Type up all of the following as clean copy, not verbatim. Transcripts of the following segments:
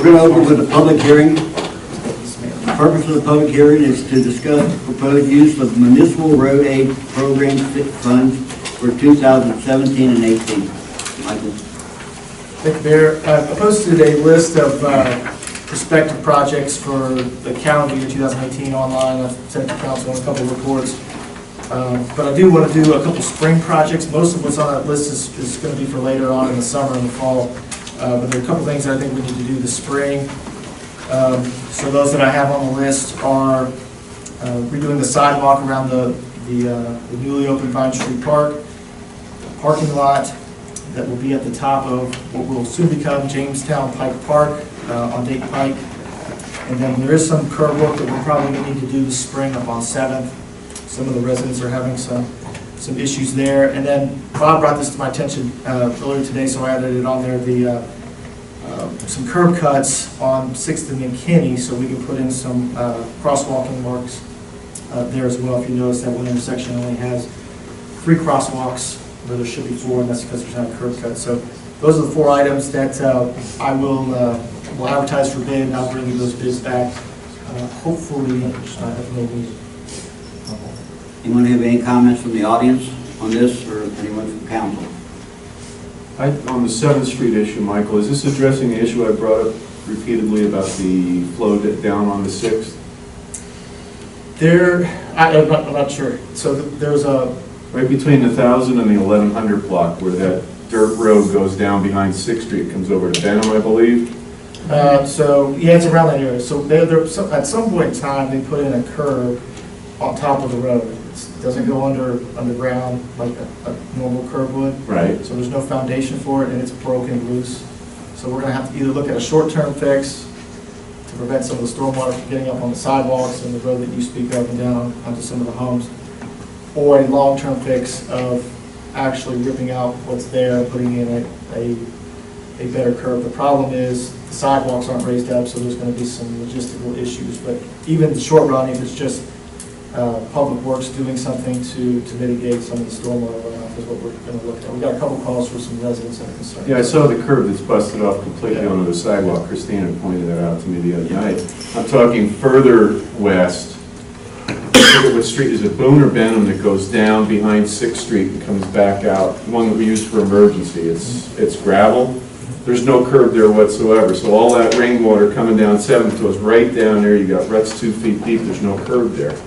going to open with a public hearing. The purpose of the public hearing is to discuss the proposed use of municipal road aid program funds for 2017 and 18. Michael. Thank you, Mayor. I posted a list of prospective projects for the calendar year 2018 online. I've sent it to council on a couple of reports. But I do want to do a couple spring projects. Most of what's on that list is going to be for later on in the summer and the fall. But there are a couple things that I think we need to do this spring. So those that I have on the list are redoing the sidewalk around the newly opened Vine Street Park, parking lot that will be at the top of what will soon become Jamestown Pike Park on Dayton Pike. And then there is some curb work that we're probably going to need to do this spring up on 7th. Some of the residents are having some issues there. And then Bob brought this to my attention earlier today, so I added it on there, some curb cuts on 6th and McKinney, so we can put in some crosswalking marks there as well. If you notice that one intersection only has 3 crosswalks where there should be 4, and that's because there's not a curb cut. So those are the 4 items that I will advertise for bid, and I'll bring you those bids back. Hopefully, maybe. Anyone have any comments from the audience on this, or anyone from council? On the 7th Street issue, Michael, is this addressing the issue I brought up repeatedly about the flow down on the 6th? I'm not sure. So there's a... Right between the 1000 and the 1100 block where that dirt road goes down behind 6th Street, comes over to Benham, I believe. So, yeah, it's around that area. So at some point in time, they put in a curb on top of the road. It doesn't go underground like a normal curb would. Right. So there's no foundation for it, and it's broken loose. So we're going to have to either look at a short-term fix to prevent some of the stormwater from getting up on the sidewalks and the road that you speak of and down onto some of the homes, or a long-term fix of actually ripping out what's there and putting in a better curb. The problem is the sidewalks aren't raised up, so there's going to be some logistical issues. But even the short run, if it's just Public Works doing something to mitigate some of the stormwater runoff is what we're going to look at. We got a couple calls for some residents that are concerned. Yeah, I saw the curb that's busted off completely onto the sidewalk. Christina pointed that out to me the other night. I'm talking further west. I forget what street, is it Boone or Benham, that goes down behind 6th Street and comes back out? One that we use for emergency. It's gravel. There's no curb there whatsoever. So all that rainwater coming down 7th goes right down there. You got ruts 2 feet deep. There's no curb there.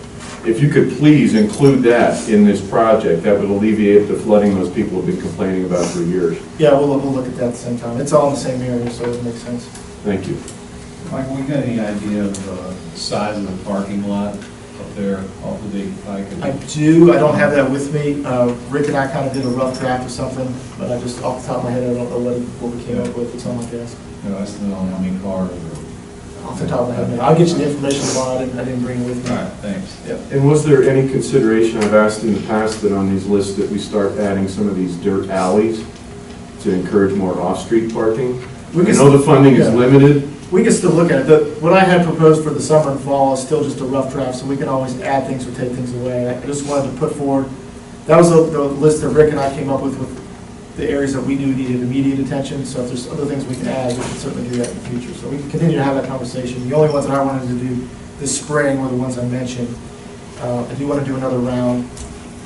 If you could please include that in this project, that would alleviate the flooding those people have been complaining about for years. Yeah, we'll look at that at the same time. It's all in the same area, so it makes sense. Thank you. Michael, we got any idea of the size of the parking lot up there off the Dayton Pike? I do. I don't have that with me. Rick and I kind of did a rough draft or something, but I just, off the top of my head, I don't know what we came up with. It's on my desk. No, estimate on how many cars or... Off the top of my head, I'll get you the information tomorrow. I didn't bring it with me. All right, thanks. Yeah. And was there any consideration, I've asked in the past, that on these lists that we start adding some of these dirt alleys to encourage more off-street parking? I know the funding is limited. We can still look at it. What I had proposed for the summer and fall is still just a rough draft, so we can always add things or take things away. I just wanted to put forward, that was the list that Rick and I came up with the areas that we knew needed immediate attention. So if there's other things we can add, we can certainly do that in the future. So we can continue to have that conversation. The only ones that I wanted to do this spring were the ones I mentioned. I do want to do another round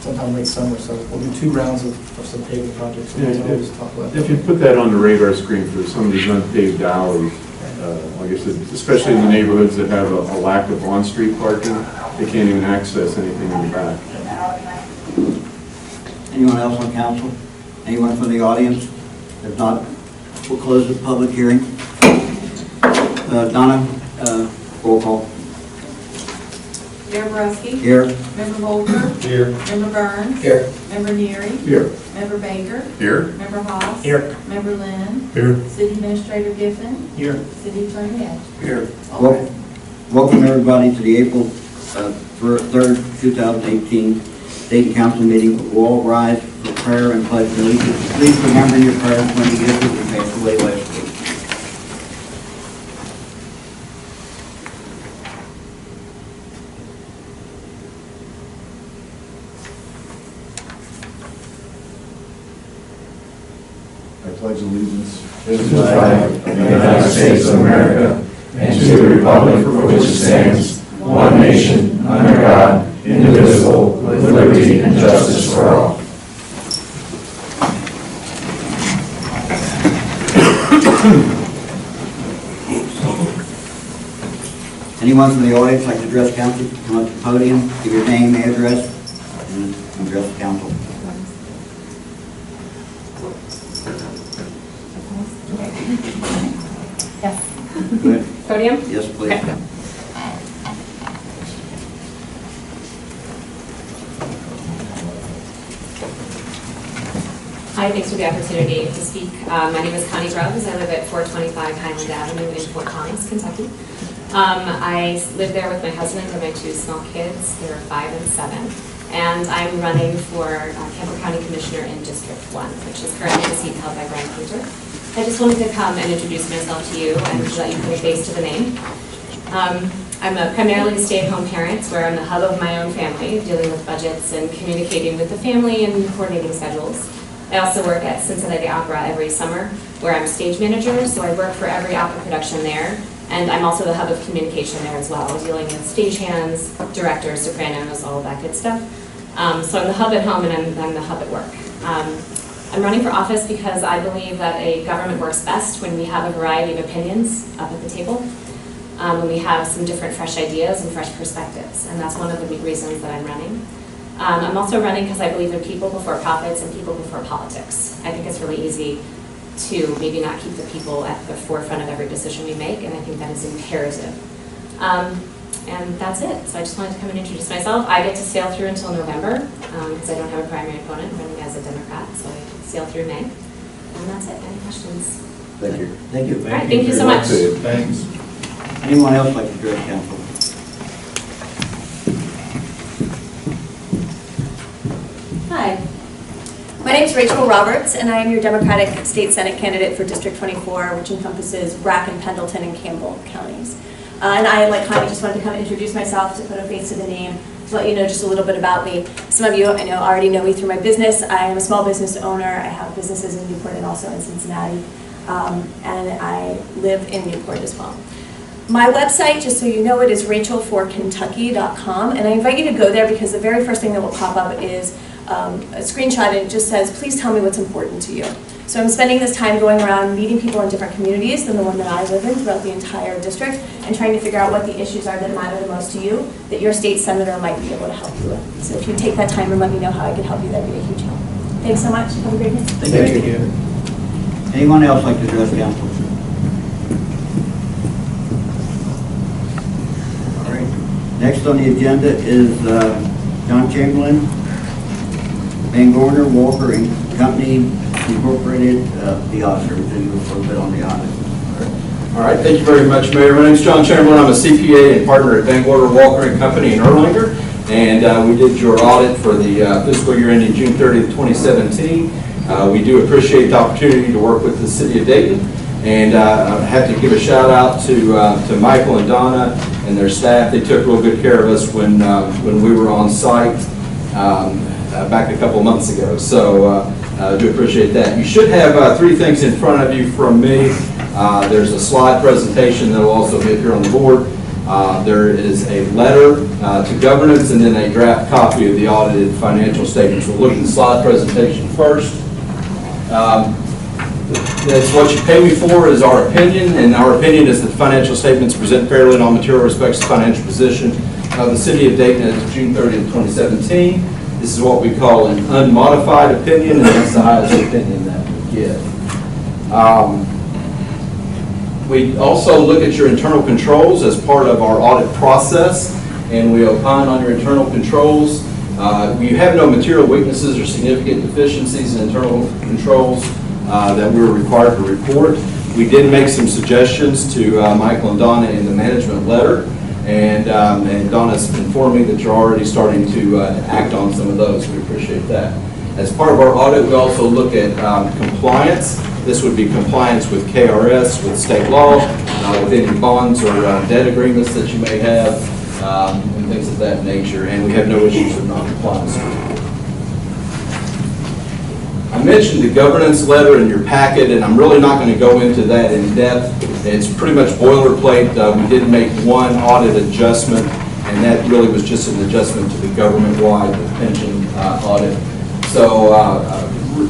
sometime late summer, so we'll do 2 rounds of some paving projects. Yeah, if you put that on the radar screen for some of these unpaved alleys, like I said, especially in the neighborhoods that have a lack of on-street parking, they can't even access anything in the back. Anyone else on council? Anyone from the audience? If not, we'll close the public hearing. Donna, roll call. Mayor Brusky. Here. Member Holder. Here. Member Burns. Here. Member Neary. Here. Member Baker. Here. Member Haas. Here. Member Lynn. Here. City Administrator Giffen. Here. City Attorney Ed. Here. Welcome everybody to the April 3rd, 2018 Dayton Council meeting. We'll all rise for prayer and pledge allegiance. Please remember your prayers when you get to the passed away last week. I pledge allegiance to the flag of the United States of America and to the republic for which it stands, one nation, under God, indivisible, with liberty and justice for all. Anyone from the audience like to address council, come up to the podium, give your name, address, and address the council. Yes. Good. Podium? Yes, please. Okay. Hi, thanks for the opportunity to speak. My name is Connie Grubbs. I live at 425 Highland Avenue in Fort Collins, Kentucky. I live there with my husband and my two small kids. They're 5 and 7. And I'm running for Campbell County Commissioner in District 1, which is currently the seat held by Brian Painter. I just wanted to come and introduce myself to you and to let you put a face to the name. I'm primarily a stay-at-home parent where I'm the hub of my own family, dealing with budgets and communicating with the family and coordinating schedules. I also work at Cincinnati Opera every summer where I'm stage manager, so I work for every opera production there. And I'm also the hub of communication there as well, dealing with stagehands, directors, sopranos, all of that good stuff. So I'm the hub at home and I'm the hub at work. I'm running for office because I believe that a government works best when we have a variety of opinions up at the table, when we have some different fresh ideas and fresh perspectives, and that's one of the big reasons that I'm running. I'm also running because I believe in people before profits and people before politics. I think it's really easy to maybe not keep the people at the forefront of every decision we make, and I think that is imperative. And that's it. So I just wanted to come and introduce myself. I get to sail through until November because I don't have a primary opponent. I'm running as a Democrat, so I sail through May. And that's it. Any questions? Thank you. Thank you. All right, thank you so much. Thanks. Anyone else like to address council? Hi. My name is Rachel Roberts, and I am your Democratic State Senate candidate for District 24, which encompasses Bracken, Pendleton, and Campbell counties. And I, like Connie, just wanted to come introduce myself, to put a face to the name, to let you know just a little bit about me. Some of you I know already know me through my business. I am a small business owner. I have businesses in Newport and also in Cincinnati, and I live in Newport as well. My website, just so you know it, is rachelforkentucky.com, and I invite you to go there because the very first thing that will pop up is a screenshot, and it just says, please tell me what's important to you. So I'm spending this time going around meeting people in different communities than the one that I live in throughout the entire district and trying to figure out what the issues are that matter the most to you that your state senator might be able to help you with. So if you take that time and let me know how I can help you, that'd be a huge help. Thanks so much. Have a great day. Thank you. Anyone else like to address council? All right. Next on the agenda is John Chamberlain, Van Gorner, Walker and Company Incorporated, the auditor. We'll do a little bit on the audit. All right, thank you very much, Mayor. My name is John Chamberlain. I'm a CPA and partner at Van Gorder, Walker and Company in Erlanger, and we did your audit for the fiscal year ending June 30th, 2017. We do appreciate the opportunity to work with the City of Dayton, and I have to give a shout out to Michael and Donna and their staff. They took real good care of us when we were on site back a couple months ago. So I do appreciate that. You should have 3 things in front of you from me. There's a slide presentation that will also be up here on the board. There is a letter to governance and then a draft copy of the audited financial statements. We'll look at the slide presentation first. That's what you pay me for is our opinion, and our opinion is that the financial statements present fairly in all material respects to the financial position of the City of Dayton as of June 30th, 2017. This is what we call an unmodified opinion, and that's the highest opinion that we get. We also look at your internal controls as part of our audit process, and we opine on your internal controls. You have no material weaknesses or significant deficiencies in internal controls that we're required to report. We did make some suggestions to Michael and Donna in the management letter, and Donna's informed me that you're already starting to act on some of those. We appreciate that. As part of our audit, we also look at compliance. This would be compliance with KRS, with state law, with any bonds or debt agreements that you may have, and things of that nature. And we have no issues of non-compliance. I'm I mentioned the governance letter in your packet, and I'm really not going to go into that in depth. It's pretty much boilerplate. We did make one audit adjustment, and that really was just an adjustment to the government-wide pension audit. So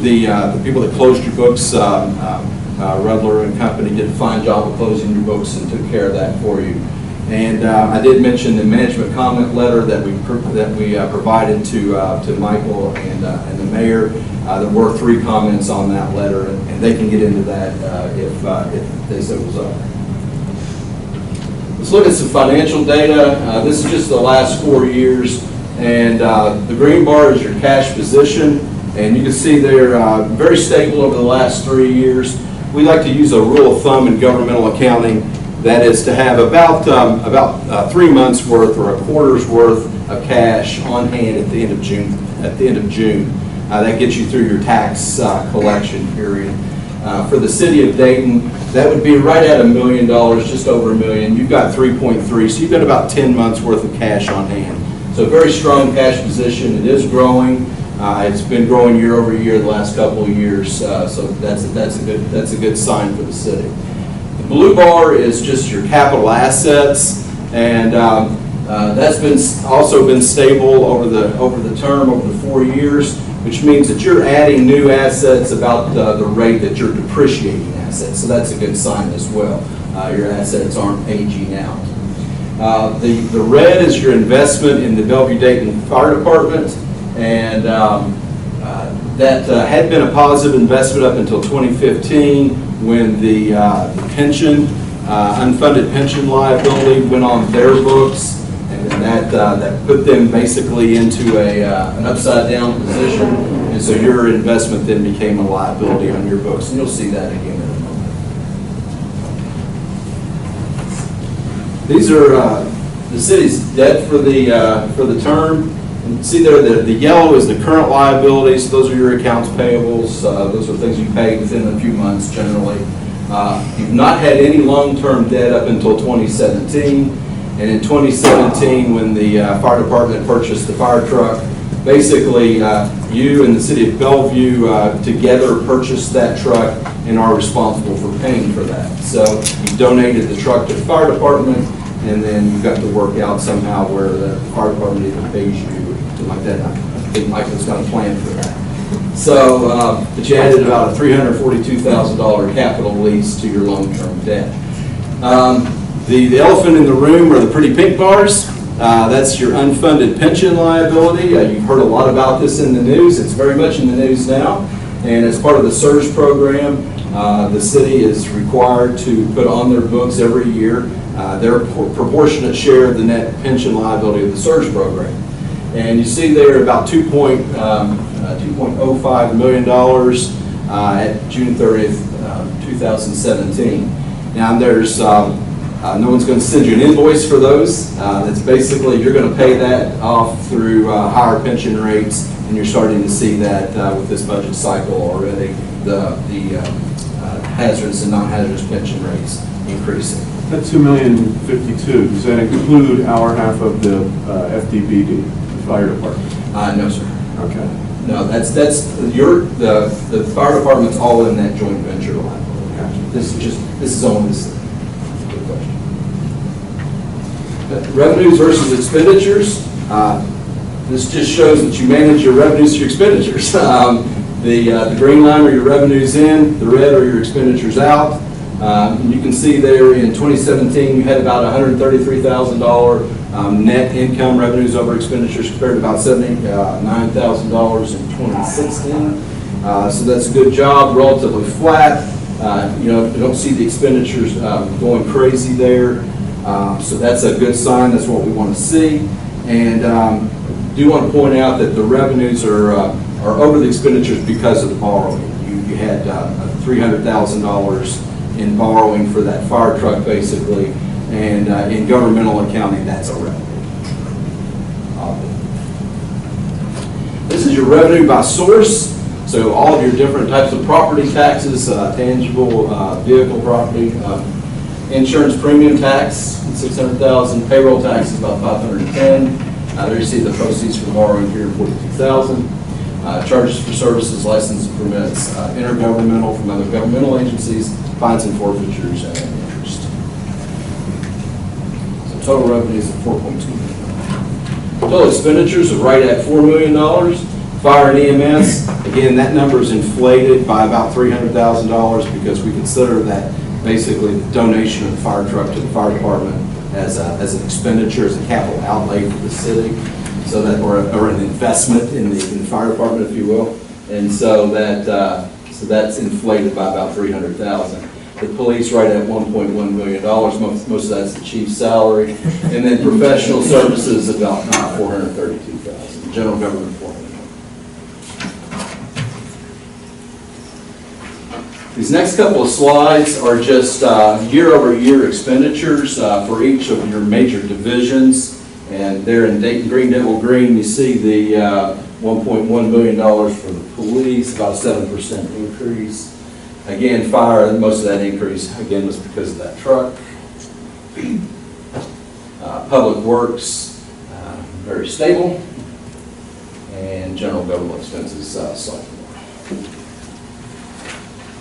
the people that closed your books, Rudler and Company, did a fine job of closing your books and took care of that for you. And I did mention the management comment letter that we provided to Michael and the mayor. There were 3 comments on that letter, and they can get into that if they so desire. Let's look at some financial data. This is just the last 4 years, and the green bar is your cash position, and you can see they're very stable over the last 3 years. We like to use a rule of thumb in governmental accounting. That is to have about 3 months worth or a quarter's worth of cash on hand at the end of June. That gets you through your tax collection period. For the city of Dayton, that would be right at $1 million, just over $1 million. You've got 3.3, so you've got about 10 months worth of cash on hand. So a very strong cash position. It is growing. It's been growing year over year the last couple of years. So that's a good sign for the city. The blue bar is just your capital assets, and that's also been stable over the term, over the 4 years, which means that you're adding new assets about the rate that you're depreciating assets. So that's a good sign as well. Your assets aren't aging out. The red is your investment in the Bellevue-Dayton Fire Department, and that had been a positive investment up until 2015 when the pension, unfunded pension liability went on their books, and then that put them basically into an upside down position, and so your investment then became a liability on your books, and you'll see that again in a moment. These are the city's debt for the term. And see there, the yellow is the current liabilities. Those are your accounts payables. Those are things you pay within a few months generally. You've not had any long-term debt up until 2017. And in 2017, when the fire department purchased the fire truck, basically you and the city of Bellevue together purchased that truck and are responsible for paying for that. So you donated the truck to the fire department, and then you've got to work out somehow where the fire department either pays you or something like that. I think Michael's got a plan for that. So, but you added about a $342,000 capital lease to your long-term debt. The elephant in the room are the pretty pink bars. That's your unfunded pension liability. You've heard a lot about this in the news. It's very much in the news now. And as part of the SURS program, the city is required to put on their books every year their proportionate share of the net pension liability of the SURS program. And you see there about $2.05 million at June 30th, 2017. Now there's no one's going to send you an invoice for those. That's basically, you're going to pay that off through higher pension rates, and you're starting to see that with this budget cycle already, the hazardous and non-hazardous pension rates increasing. That $2,052,000, does that include our half of the FDBD, the fire department? No, sir. Okay. No, the fire department's all in that joint venture liability. Gotcha. This is only this. Good question. Revenues versus expenditures. This just shows that you manage your revenues to your expenditures. The green line are your revenues in, the red are your expenditures out. You can see there in 2017 you had about $133,000 net income revenues over expenditures compared to about $79,000 in 2016. So that's a good job, relatively flat. You don't see the expenditures going crazy there. So that's a good sign. That's what we want to see. And do want to point out that the revenues are over the expenditures because of the borrowing. You had $300,000 in borrowing for that fire truck, basically, and in governmental accounting, that's a revenue. This is your revenue by source, so all of your different types of property taxes, tangible vehicle property, insurance premium tax, $600,000, payroll tax is about $510,000. There you see the proceeds from borrowing here, $42,000. charges for services, license and permits, intergovernmental from other governmental agencies, fines and forfeitures, and interest. So total revenues of $4.2 million. Total expenditures are right at $4 million. Fire and EMS, again, that number is inflated by about $300,000 because we consider that basically the donation of the fire truck to the fire department as an expenditure, as a capital outlay for the city, so that or an investment in the fire department, if you will, and so that's inflated by about $300,000. The police right at $1.1 million. Most of that's the chief's salary, and then professional services about $432,000. General government $400,000. These next couple of slides are just year-over-year expenditures for each of your major divisions. And there in Dayton Green, Dental Green, you see the $1.1 million for the police, about a 7% increase. Again, fire, most of that increase, again, was because of that truck. Public Works, very stable. And general government expenses, slightly more.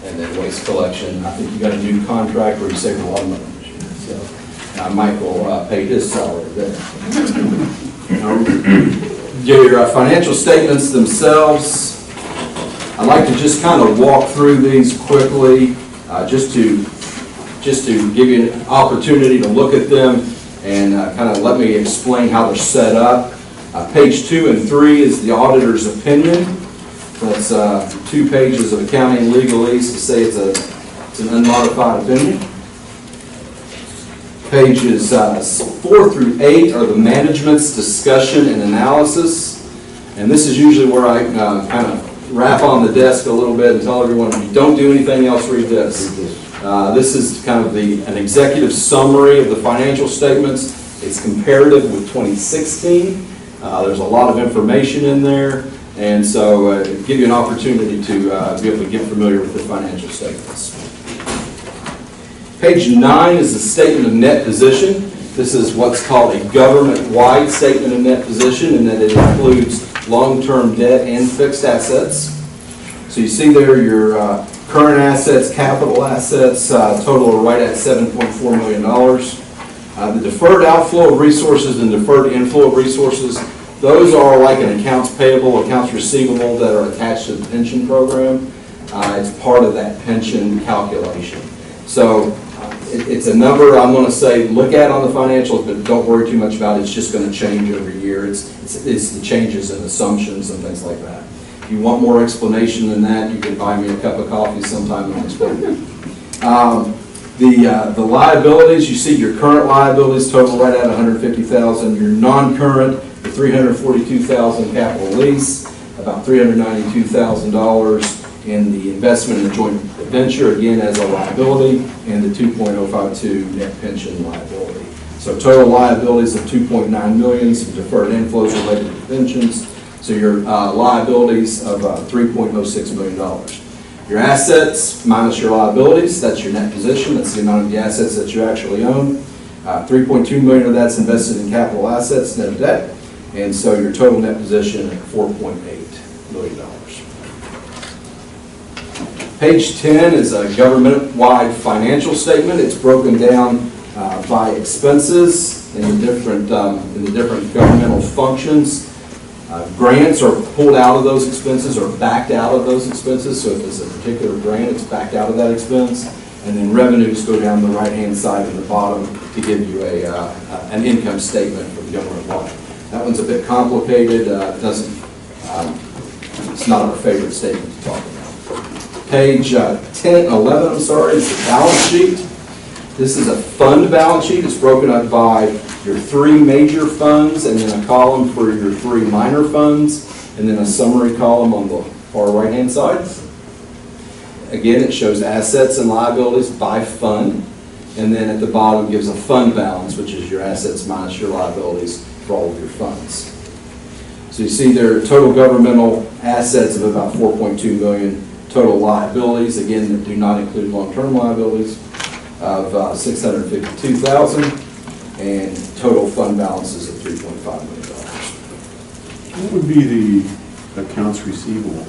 And then waste collection, I think you got a new contract where you saved a lot of money this year. So Michael paid his salary there. Your financial statements themselves, I'd like to just kind of walk through these quickly, just to give you an opportunity to look at them and kind of let me explain how they're set up. Page 2 and 3 is the auditor's opinion. That's 2 pages of accounting legalese to say it's an unmodified opinion. Pages 4 through 8 are the management's discussion and analysis. And this is usually where I kind of rap on the desk a little bit and tell everyone, if you don't do anything else, read this. This is kind of an executive summary of the financial statements. It's comparative with 2016. There's a lot of information in there. And so give you an opportunity to be able to get familiar with the financial statements. Page 9 is the statement of net position. This is what's called a government-wide statement of net position, and that it includes long-term debt and fixed assets. So you see there your current assets, capital assets, total are right at $7.4 million. The deferred outflow of resources and deferred inflow of resources, those are like an accounts payable, accounts receivable that are attached to the pension program. It's part of that pension calculation. So it's a number I'm going to say look at on the financials, but don't worry too much about it. It's just going to change every year. It's the changes in assumptions and things like that. If you want more explanation than that, you can buy me a cup of coffee sometime and I'll explain it. The liabilities, you see your current liabilities total right at $150,000. Your non-current, the $342,000 capital lease, about $392,000 in the investment in joint venture, again as a liability, and the 2.052 net pension liability. So total liabilities of $2.9 million, some deferred inflows related to pensions. So your liabilities of $3.06 million. Your assets minus your liabilities, that's your net position, that's the amount of the assets that you actually own. $3.2 million of that's invested in capital assets, net of debt. And so your total net position at $4.8 million. Page 10 is a government-wide financial statement. It's broken down by expenses in the different governmental functions. Grants are pulled out of those expenses or backed out of those expenses. So if there's a particular grant, it's backed out of that expense. And then revenues go down the right-hand side at the bottom to give you an income statement for the government-wide. That one's a bit complicated. It's not our favorite statement to talk about. Page 11, is the balance sheet. This is a fund balance sheet. It's broken up by your 3 major funds and then a column for your 3 minor funds and then a summary column on the far right-hand side. Again, it shows assets and liabilities by fund. And then at the bottom gives a fund balance, which is your assets minus your liabilities for all of your funds. So you see there are total governmental assets of about $4.2 million, total liabilities, again, that do not include long-term liabilities, of $652,000, and total fund balances of $3.5 million. What would be the accounts receivable.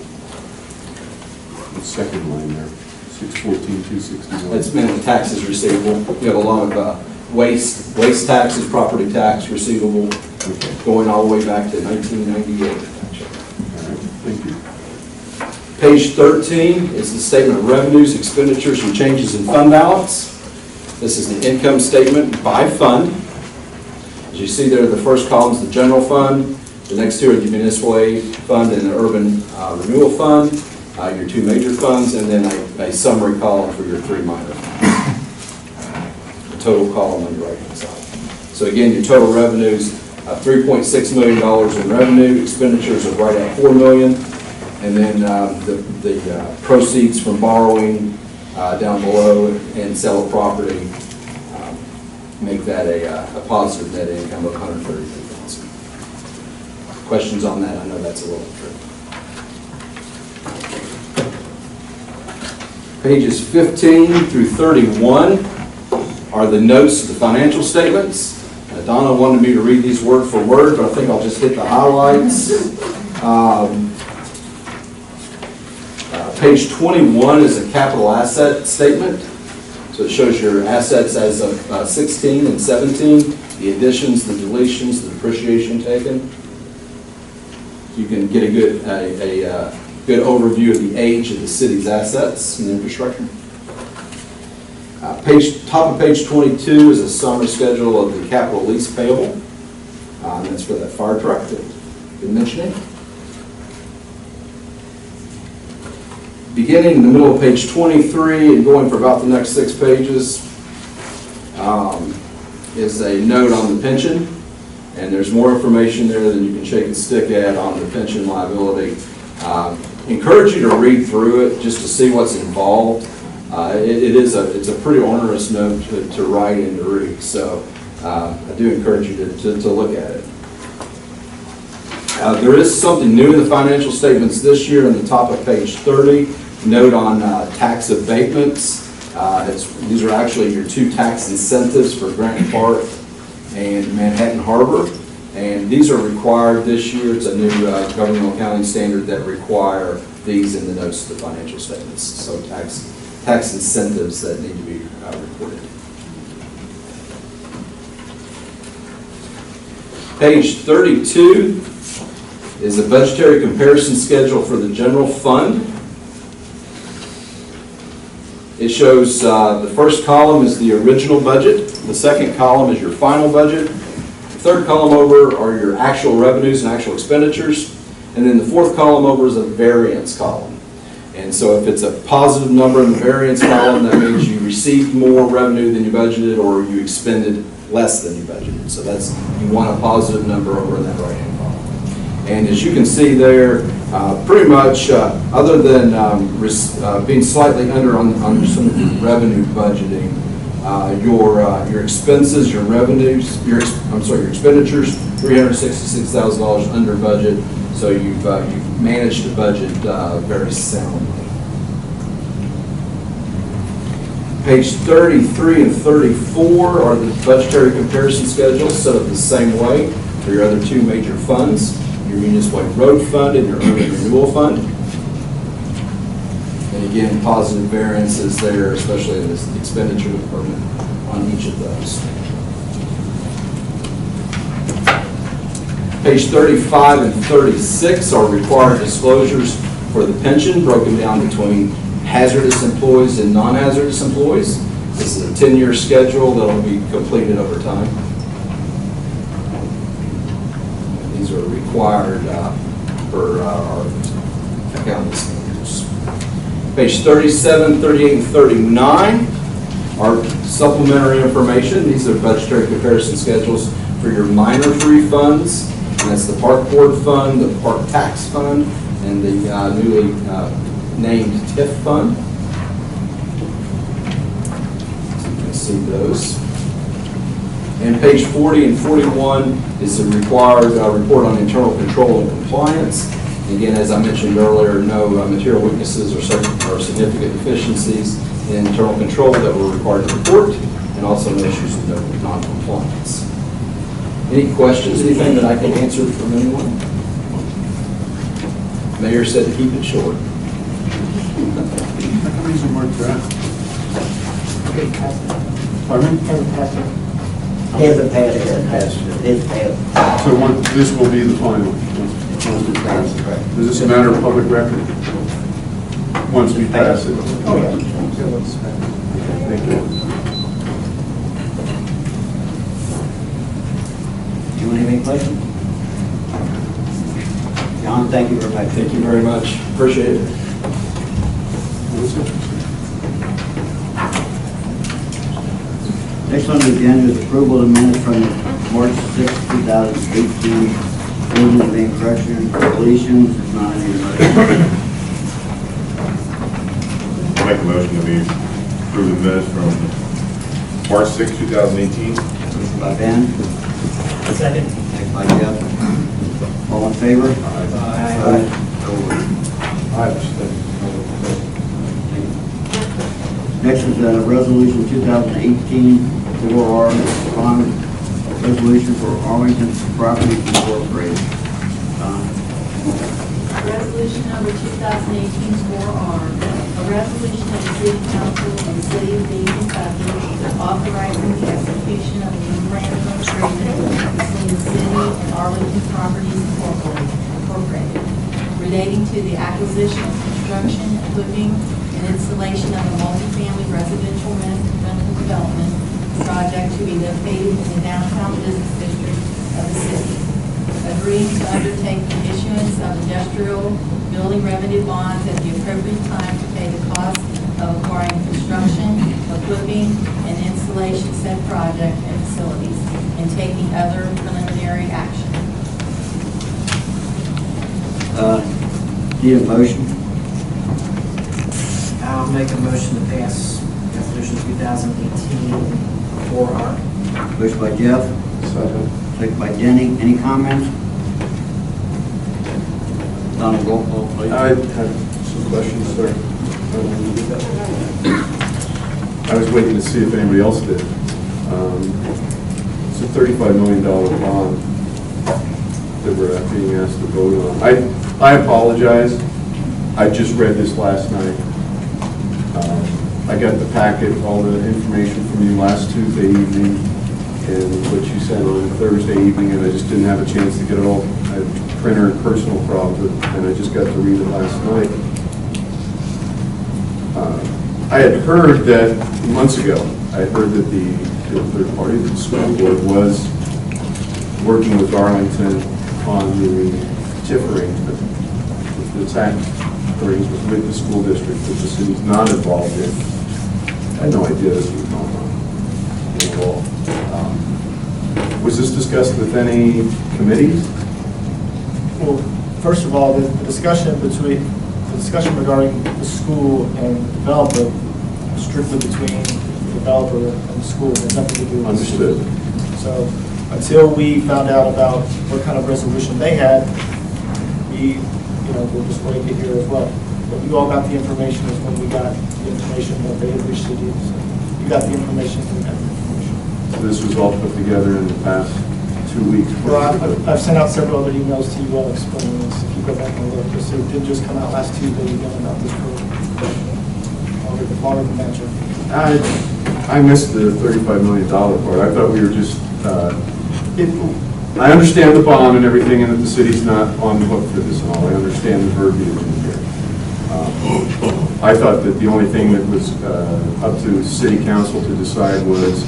The second line there, 614,261. It's mainly taxes receivable. We have a lot of waste taxes, property tax receivable, Okay, going all the way back to 1998, actually. all right, thank you. Page 13 is the statement of revenues, expenditures, and changes in fund balance. This is the income statement by fund. As you see there, the first column is the general fund, the next two are the municipal aid fund and the urban renewal fund, your two major funds, and then a summary column for your three minor funds. The total column on the right-hand side. So again, your total revenues, $3.6 million in revenue, expenditures are right at $4 million, and then the proceeds from borrowing down below and sale of property make that a positive net income of $133,000. Questions on that? I know that's a little tricky. Pages 15 through 31 are the notes to the financial statements. Donna wanted me to read these word for word, but I think I'll just hit the highlights. Page 21 is a capital asset statement. So it shows your assets as of 16 and 17, the additions, the deletions, the depreciation taken. You can get a good overview of the age of the city's assets and infrastructure. Top of page 22 is a summary schedule of the capital lease payable. And that's for that fire truck that I've been mentioning. Beginning in the middle of page 23 and going for about the next 6 pages is a note on the pension. And there's more information there than you can shake a stick at on the pension liability. Encourage you to read through it just to see what's involved. It's a pretty onerous note to write and to read, so I do encourage you to look at it. There is something new in the financial statements this year in the top of page 30, note on tax abatements. These are actually your 2 tax incentives for Grant Park and Manhattan Harbor, and these are required this year. It's a new governmental accounting standard that require these in the notes to the financial statements, so tax incentives that need to be reported. Page 32 is a budgetary comparison schedule for the general fund. It shows the first column is the original budget, the second column is your final budget, the third column over are your actual revenues and actual expenditures, and then the fourth column over is a variance column. And so if it's a positive number in the variance column, that means you received more revenue than you budgeted or you expended less than you budgeted. So you want a positive number over in that right-hand column. And as you can see there, pretty much other than being slightly under on some of your revenue budgeting, your expenses, your revenues, your expenditures, $366,000 under budget. So you've managed the budget very soundly. Page 33 and 34 are the budgetary comparison schedules set up the same way for your other 2 major funds, your municipal road fund and your urban renewal fund. And again, positive variances there, especially in this expenditure department on each of those. Page 35 and 36 are required disclosures for the pension, broken down between hazardous employees and non-hazardous employees. This is a 10-year schedule that will be completed over time. These are required for our accounting standards. Page 37, 38, and 39 are supplementary information. These are budgetary comparison schedules for your minor 3 funds. And that's the Park Board Fund, the Park Tax Fund, and the newly named TIF Fund. So you can see those. And page 40 and 41 is the required report on internal control and compliance. And again, as I mentioned earlier, no material weaknesses or significant deficiencies in internal control that were required to report, and also no issues with non-compliance. Any questions, anything that I can answer from anyone? Mayor said to keep it short. How come these are marked draft? Pardon me? Hasn't passed it. It's passed. So this will be the final? Is this a matter of public record? Once we pass it? Oh, yeah. Thank you. Do you want any questions? John, thank you very much. Thank you very much. Appreciate it. Next on the agenda is approval of minutes from the March 6, 2018 Board of Main Correction and Deletions. It's not any motion. I'll make a motion that we approve the minutes from March 6, 2018. Motion by Ben, Second. second by Jeff. All in favor? Aye. So ordered. Next is Resolution 2018-4R, bond resolution for Arlington Properties Incorporated. Resolution number 2018-4R, a resolution of the City Council of the City of Dayton, Kentucky, authorizing the execution of a memorandum of agreement between the city and Arlington Properties Incorporated, relating to the acquisition, construction, equipping, and installation of a multifamily residential rental development project to be located in the downtown business district of the city. Agreeing to undertake the issuance of industrial building revenue bonds at the appropriate time to pay the cost of acquiring construction, equipping, and installation said project and facilities, and taking other preliminary action. Need a motion? I'll make a motion to pass resolution 2018-4R. Motion by Jeff, second by Jenny. Any comments? Donald, roll call, please. I have some questions, sir. I was waiting to see if anybody else did. It's a $35 million bond that we're being asked to vote on. I apologize. I just read this last night. I got the packet, all the information from you last Tuesday evening and what you sent on Thursday evening, and I just didn't have a chance to get it all. I had printer and personal problems, and I just got to read it last night. I had heard that months ago, I had heard that the third party, the school board, was working with Arlington on the TIF arrangement, the tax arrangement with the school district that the city's not involved in. I had no idea this was going on at all. Was this discussed with any committees? Well, first of all, the discussion regarding the school and the developer is strictly between the developer and the school. It has nothing to do with the city. Understood. So until we found out about what kind of resolution they had, we're just waiting to hear as well. But you all got the information is when we got the information that they had wished to do. So you got the information from that information. So this was all put together in the past 2 weeks? Well, I've sent out several other emails to you all explaining this. If you go back and look, so it did just come out last Tuesday again about this program. Longer than that, Jeff. I missed the $35 million part. I thought we were just, I understand the bond and everything, and that the city's not on the hook for this and all. I understand the verbiage in here. I thought that the only thing that was up to city council to decide was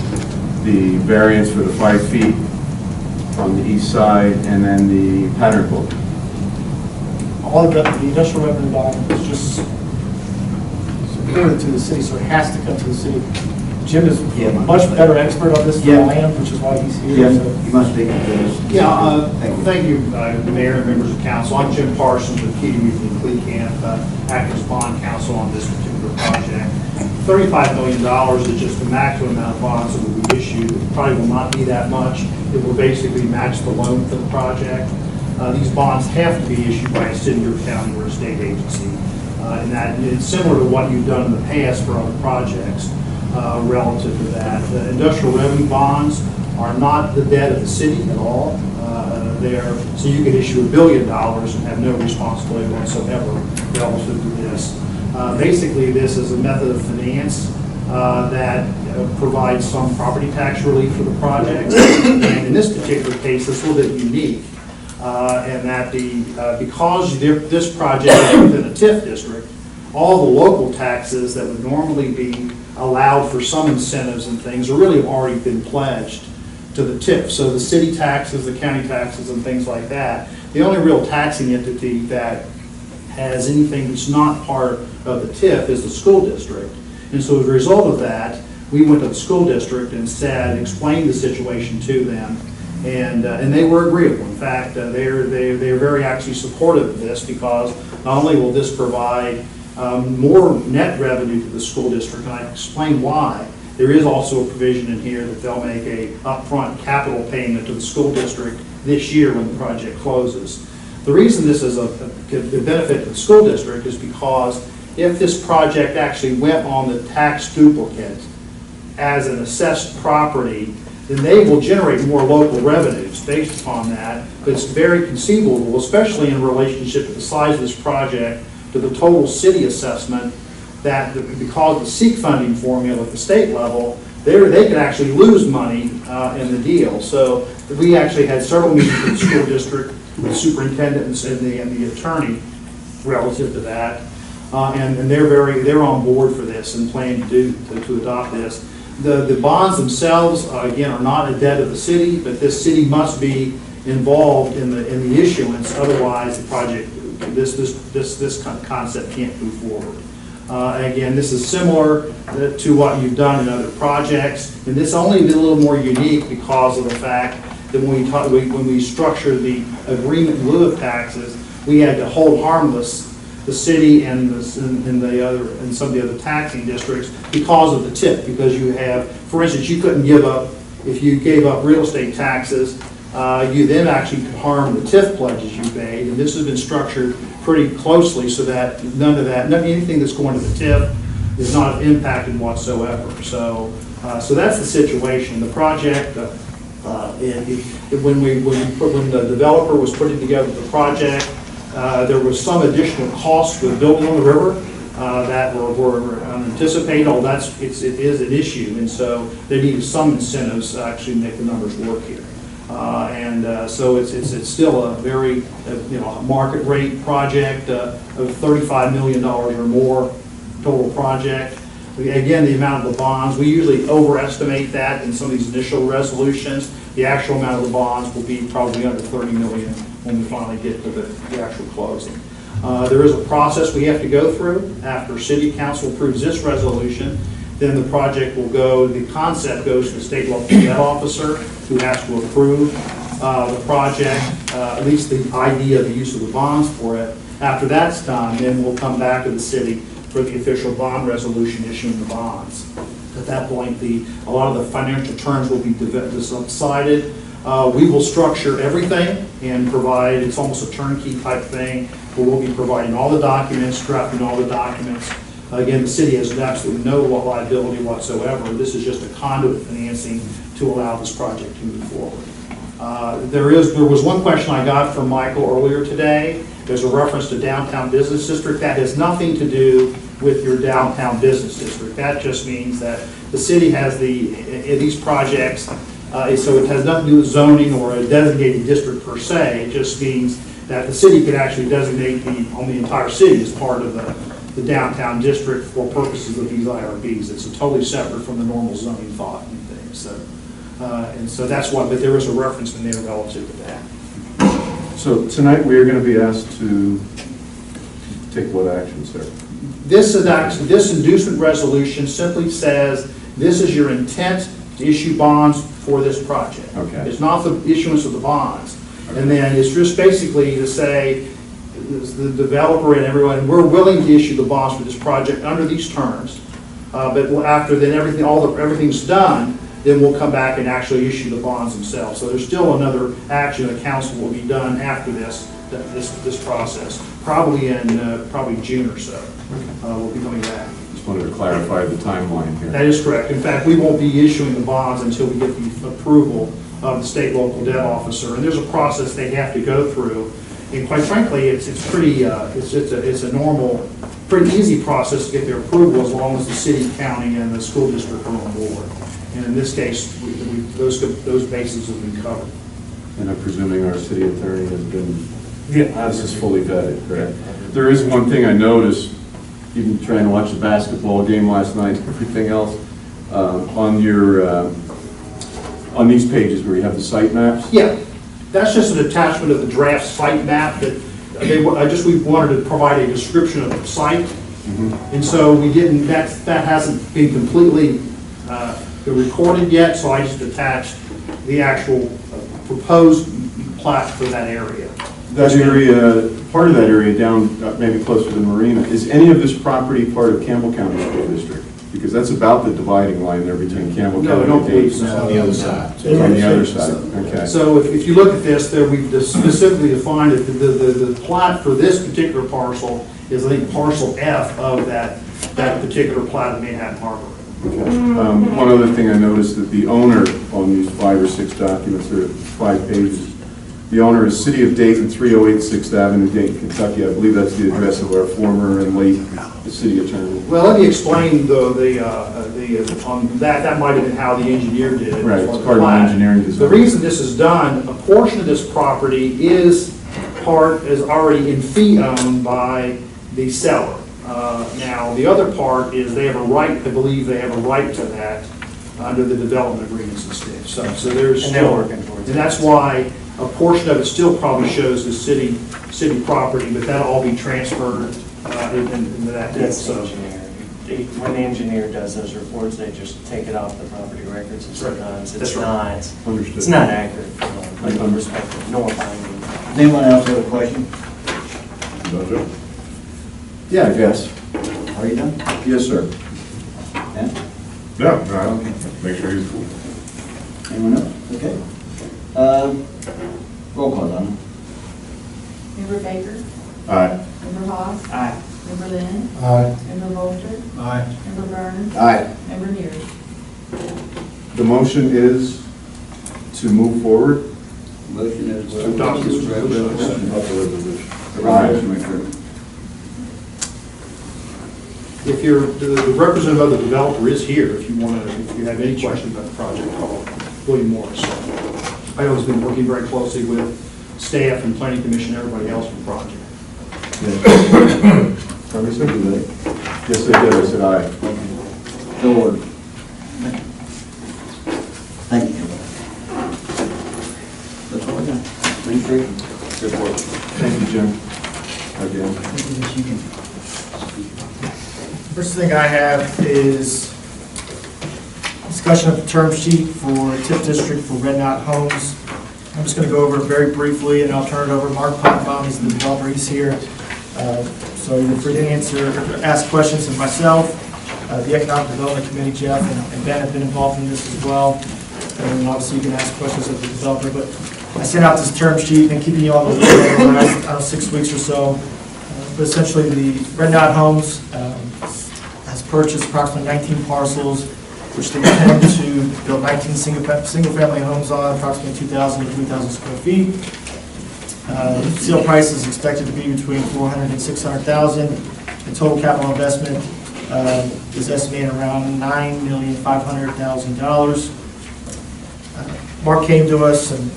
the variance for the 5 feet on the east side and then the pattern book. All of the industrial revenue bond is just supported to the city, so it has to come to the city. Jim is a much better expert on this than I am, which is why he's here. Jim, So. you must speak to this. Yeah, thank you, Mayor and members of council. I'm Jim Parsons with Keating and Clecamp, acting as bond counsel on this particular project. $35 million is just the maximum amount of bonds that will be issued. It probably will not be that much. It will basically match the loan for the project. These bonds have to be issued by a city or county or a state agency. And that it's similar to what you've done in the past for other projects. Relative to that. The industrial revenue bonds are not the debt of the city at all. there, so you could issue $1 billion and have no responsibility whatsoever relative to this. Basically, this is a method of finance that provides some property tax relief for the project. And in this particular case, it's a little bit unique, and that because this project is within a TIF district, all the local taxes that would normally be allowed for some incentives and things are really already been pledged to the TIF. So the city taxes, the county taxes, and things like that. The only real taxing entity that has anything that's not part of the TIF is the school district. And so as a result of that, we went to the school district and explained the situation to them, and they were agreeable. In fact, they're very actually supportive of this, because not only will this provide more net revenue to the school district, and I explain why. There is also a provision in here that they'll make a upfront capital payment to the school district this year when the project closes. The reason this is a benefit to the school district is because if this project actually went on the tax duplicate as an assessed property, then they will generate more local revenues based upon that. But it's very conceivable, especially in relationship to the size of this project, to the total city assessment, that because of the SEEK funding formula at the state level, they could actually lose money in the deal. So we actually had several meetings with the school district, with the superintendent and the attorney relative to that. And they're on board for this and plan to adopt this. The bonds themselves, again, are not a debt of the city, but this city must be involved in the issuance. Otherwise, the project, this concept can't move forward. Again, this is similar to what you've done in other projects, and this only is a little more unique because of the fact that when we structured the agreement in lieu of taxes, we had to hold harmless the city and some of the other taxing districts because of the TIF. Because you have, for instance, you couldn't give up, if you gave up real estate taxes, you then actually could harm the TIF pledges you made, and this has been structured pretty closely so that anything that's going to the TIF is not impacted whatsoever. So that's the situation. The project, when the developer was putting together the project, there was some additional costs with building on the river that were unanticipated. It is an issue, and so they needed some incentives to actually make the numbers work here. So it's still a very market rate project of $35 million or more total project. Again, the amount of the bonds, we usually overestimate that in some of these initial resolutions. The actual amount of the bonds will be probably under $30 million when we finally get to the actual closing. There is a process we have to go through. After City Council approves this resolution, then the project will go, the concept goes to the state level debt officer, who has to approve the project, at least the idea of the use of the bonds for it. After that's done, then we'll come back to the city for the official bond resolution issuing the bonds. At that point, a lot of the financial terms will be decided. We will structure everything and provide, it's almost a turnkey type thing, where we'll be providing all the documents, drafting all the documents. Again, the city has absolutely no liability whatsoever. This is just a conduit financing to allow this project to move forward. There was one question I got from Michael earlier today. There's a reference to downtown business district. That has nothing to do with your downtown business district. That just means that the city has these projects, so it has nothing to do with zoning or a designated district per se. It just means that the city could actually designate the entire city as part of the downtown district for purposes of these IRBs. It's totally separate from the normal zoning thought and things. And so that's why, but there is a reference in there relative to that. So tonight we are going to be asked to take what actions, sir? This inducement resolution simply says this is your intent to issue bonds for this project. Okay. It's not the issuance of the bonds. Okay. And then it's just basically to say the developer and everyone, we're willing to issue the bonds for this project under these terms. But after then everything's done, then we'll come back and actually issue the bonds themselves. So there's still another action the council will be done after this process, probably in June or so. We'll be coming back. Just wanted to clarify the timeline here. That is correct. In fact, we won't be issuing the bonds until we get the approval of the state local debt officer. And there's a process they have to go through. And quite frankly, it's pretty, it's a normal, pretty easy process to get their approval as long as the city, county, and the school district are on board. And in this case, those bases have been covered. And I'm presuming our city attorney has been, this is fully vetted, correct? There is one thing I noticed, even trying to watch the basketball game last night, everything else, on your, on these pages where you have the site maps. Yeah, that's just an attachment of the draft site map that we wanted to provide a description of the site. And so we didn't, that hasn't been completely recorded yet, so I just attached the actual proposed plat for that area. That area, part of that area down maybe closer to the marina, is any of this property part of Campbell County School District? Because that's about the dividing line there between Campbell County and No, I don't believe Davis. so. On the other side. It's on the other side, okay. So if you look at this, there we've specifically defined it, the plat for this particular parcel is, I think, parcel F of that particular plat of Manhattan Harbor. Okay. One other thing I noticed, that the owner on these 5 or 6 documents, there are 5 pages, the owner is City of Dayton, 308 6th Avenue, Dayton, Kentucky. I believe that's the address of our former and late city attorney. Well, let me explain that might have been how the engineer did it. Right, it's part of the engineering design. The reason this is done, a portion of this property is already in fee owned by the seller. Now, the other part is they have a right, I believe they have a right to that under the development agreements and stuff. So there's And they're working towards it. And that's why a portion of it still probably shows the city property, but that'll all be transferred into that deal. That's the So engineer. When the engineer does those reports, they just take it off the property records, and sometimes That's it's right. not, Understood. it's not accurate from a legal perspective, nor binding. Does anyone else have a question? Yeah, I guess. Are you done? Yes, sir. Yeah? No, make sure he's cool. Anyone else? Okay. Roll call, Donna. Member Baker? Aye. Member Haas? Aye. Member Lynn? Aye. Member Bolter? Aye. Member Burns? Aye. Member Neary? The motion is to move forward. Motion is. To adopt this resolution. The resolution. if the representative of the developer is here, if you have any questions about the project, call William Morris. I know he's been working very closely with staff and planning commission, and everybody else on the project. Somebody said that. Yes, they did. I said aye. So ordered. Thank you. That's all I got. Thank you. Good work. Thank you, Jim. Again. First thing I have is discussion of the term sheet for TIF district for Red Knot Homes. I'm just going to go over it very briefly, and I'll turn it over to Mark Pottenbaum. He's the developer. He's here. So you're free to ask questions of myself. The Economic Development Committee, Jeff and Ben have been involved in this as well. And then obviously you can ask questions of the developer. But I sent out this term sheet and keeping you on the list for the last 6 weeks or so. But essentially, the Red Knot Homes has purchased approximately 19 parcels, which they intend to build 19 single-family homes on, approximately 2,000 to 3,000 square feet. Sale price is expected to be between $400,000 and $600,000. The total capital investment is estimated around $9,500,000. Mark came to us and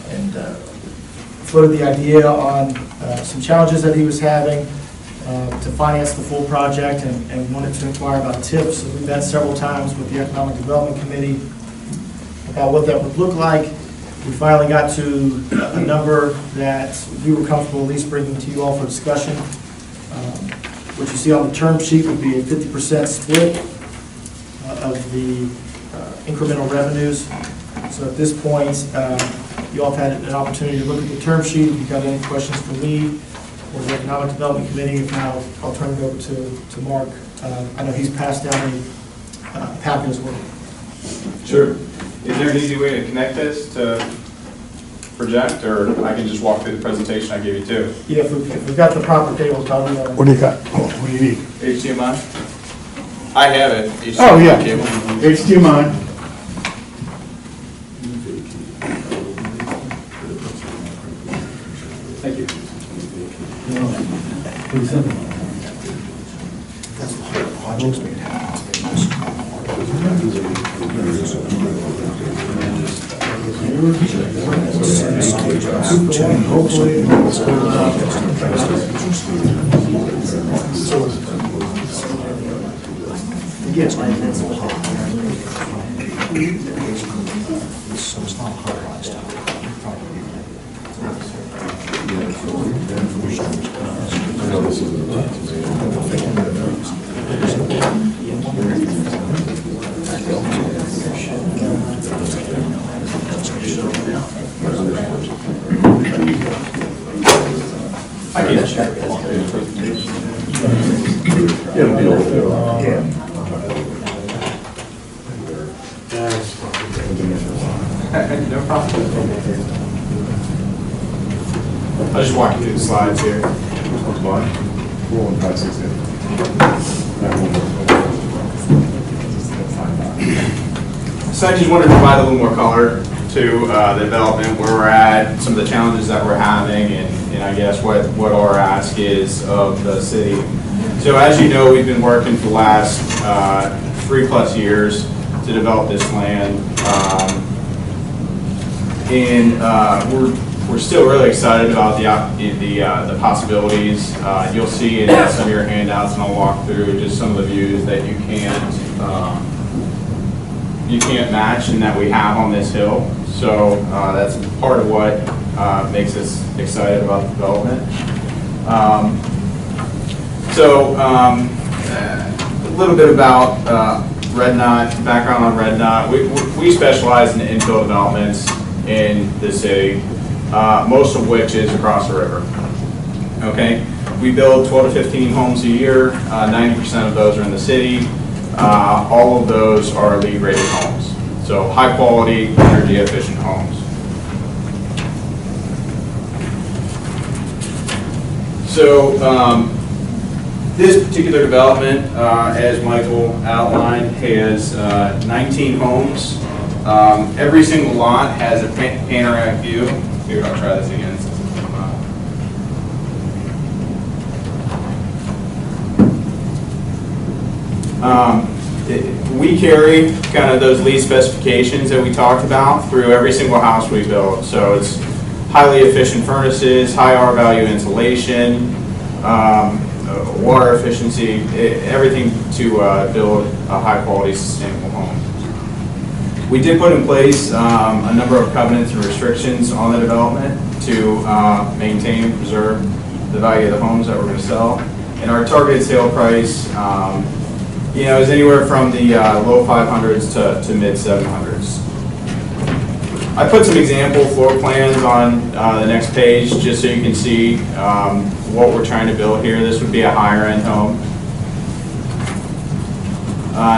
floated the idea on some challenges that he was having to finance the full project and wanted to inquire about tips. So we've met several times with the Economic Development Committee about what that would look like. We finally got to a number that we were comfortable at least bringing to you all for discussion. What you see on the term sheet would be a 50% split of the incremental revenues. So at this point, you all have had an opportunity to look at the term sheet. If you've got any questions for me or the Economic Development Committee, if not, I'll turn it over to Mark. I know he's passed down a packet as well. Sure. Is there an easy way to connect this to project, or I can just walk through the presentation I gave you too? Yeah, if we've got the proper tables, probably. What do you got? What do you need? HDMI? I have it. HDMI Oh, yeah. cable. HDMI. No problem. I'll just walk you through the slides here. So I just wanted to provide a little more color to the development, where we're at, some of the challenges that we're having, and I guess what our ask is of the city. So as you know, we've been working for the last 3+ years to develop this land. We're still really excited about the possibilities. You'll see in some of your handouts, and I'll walk through just some of the views that you can't match and that we have on this hill. So that's part of what makes us excited about the development. A little bit about Red Knot, background on Red Knot. We specialize in infill developments in the city, most of which is across the river. Okay, we build 12 to 15 homes a year. 90% of those are in the city. All of those are LEED rated homes, so high quality, energy efficient homes. So this particular development, as Michael outlined, has 19 homes. Every single lot has a panoramic view. Maybe I'll try this again since it's come up. We carry kind of those LEED specifications that we talked about through every single house we build. So it's highly efficient furnaces, high R value insulation, water efficiency, everything to build a high quality sustainable home. We did put in place a number of covenants and restrictions on the development to maintain and preserve the value of the homes that we're going to sell. And our targeted sale price is anywhere from the low 500s to mid 700s. I put some example floor plans on the next page just so you can see what we're trying to build here. This would be a higher end home.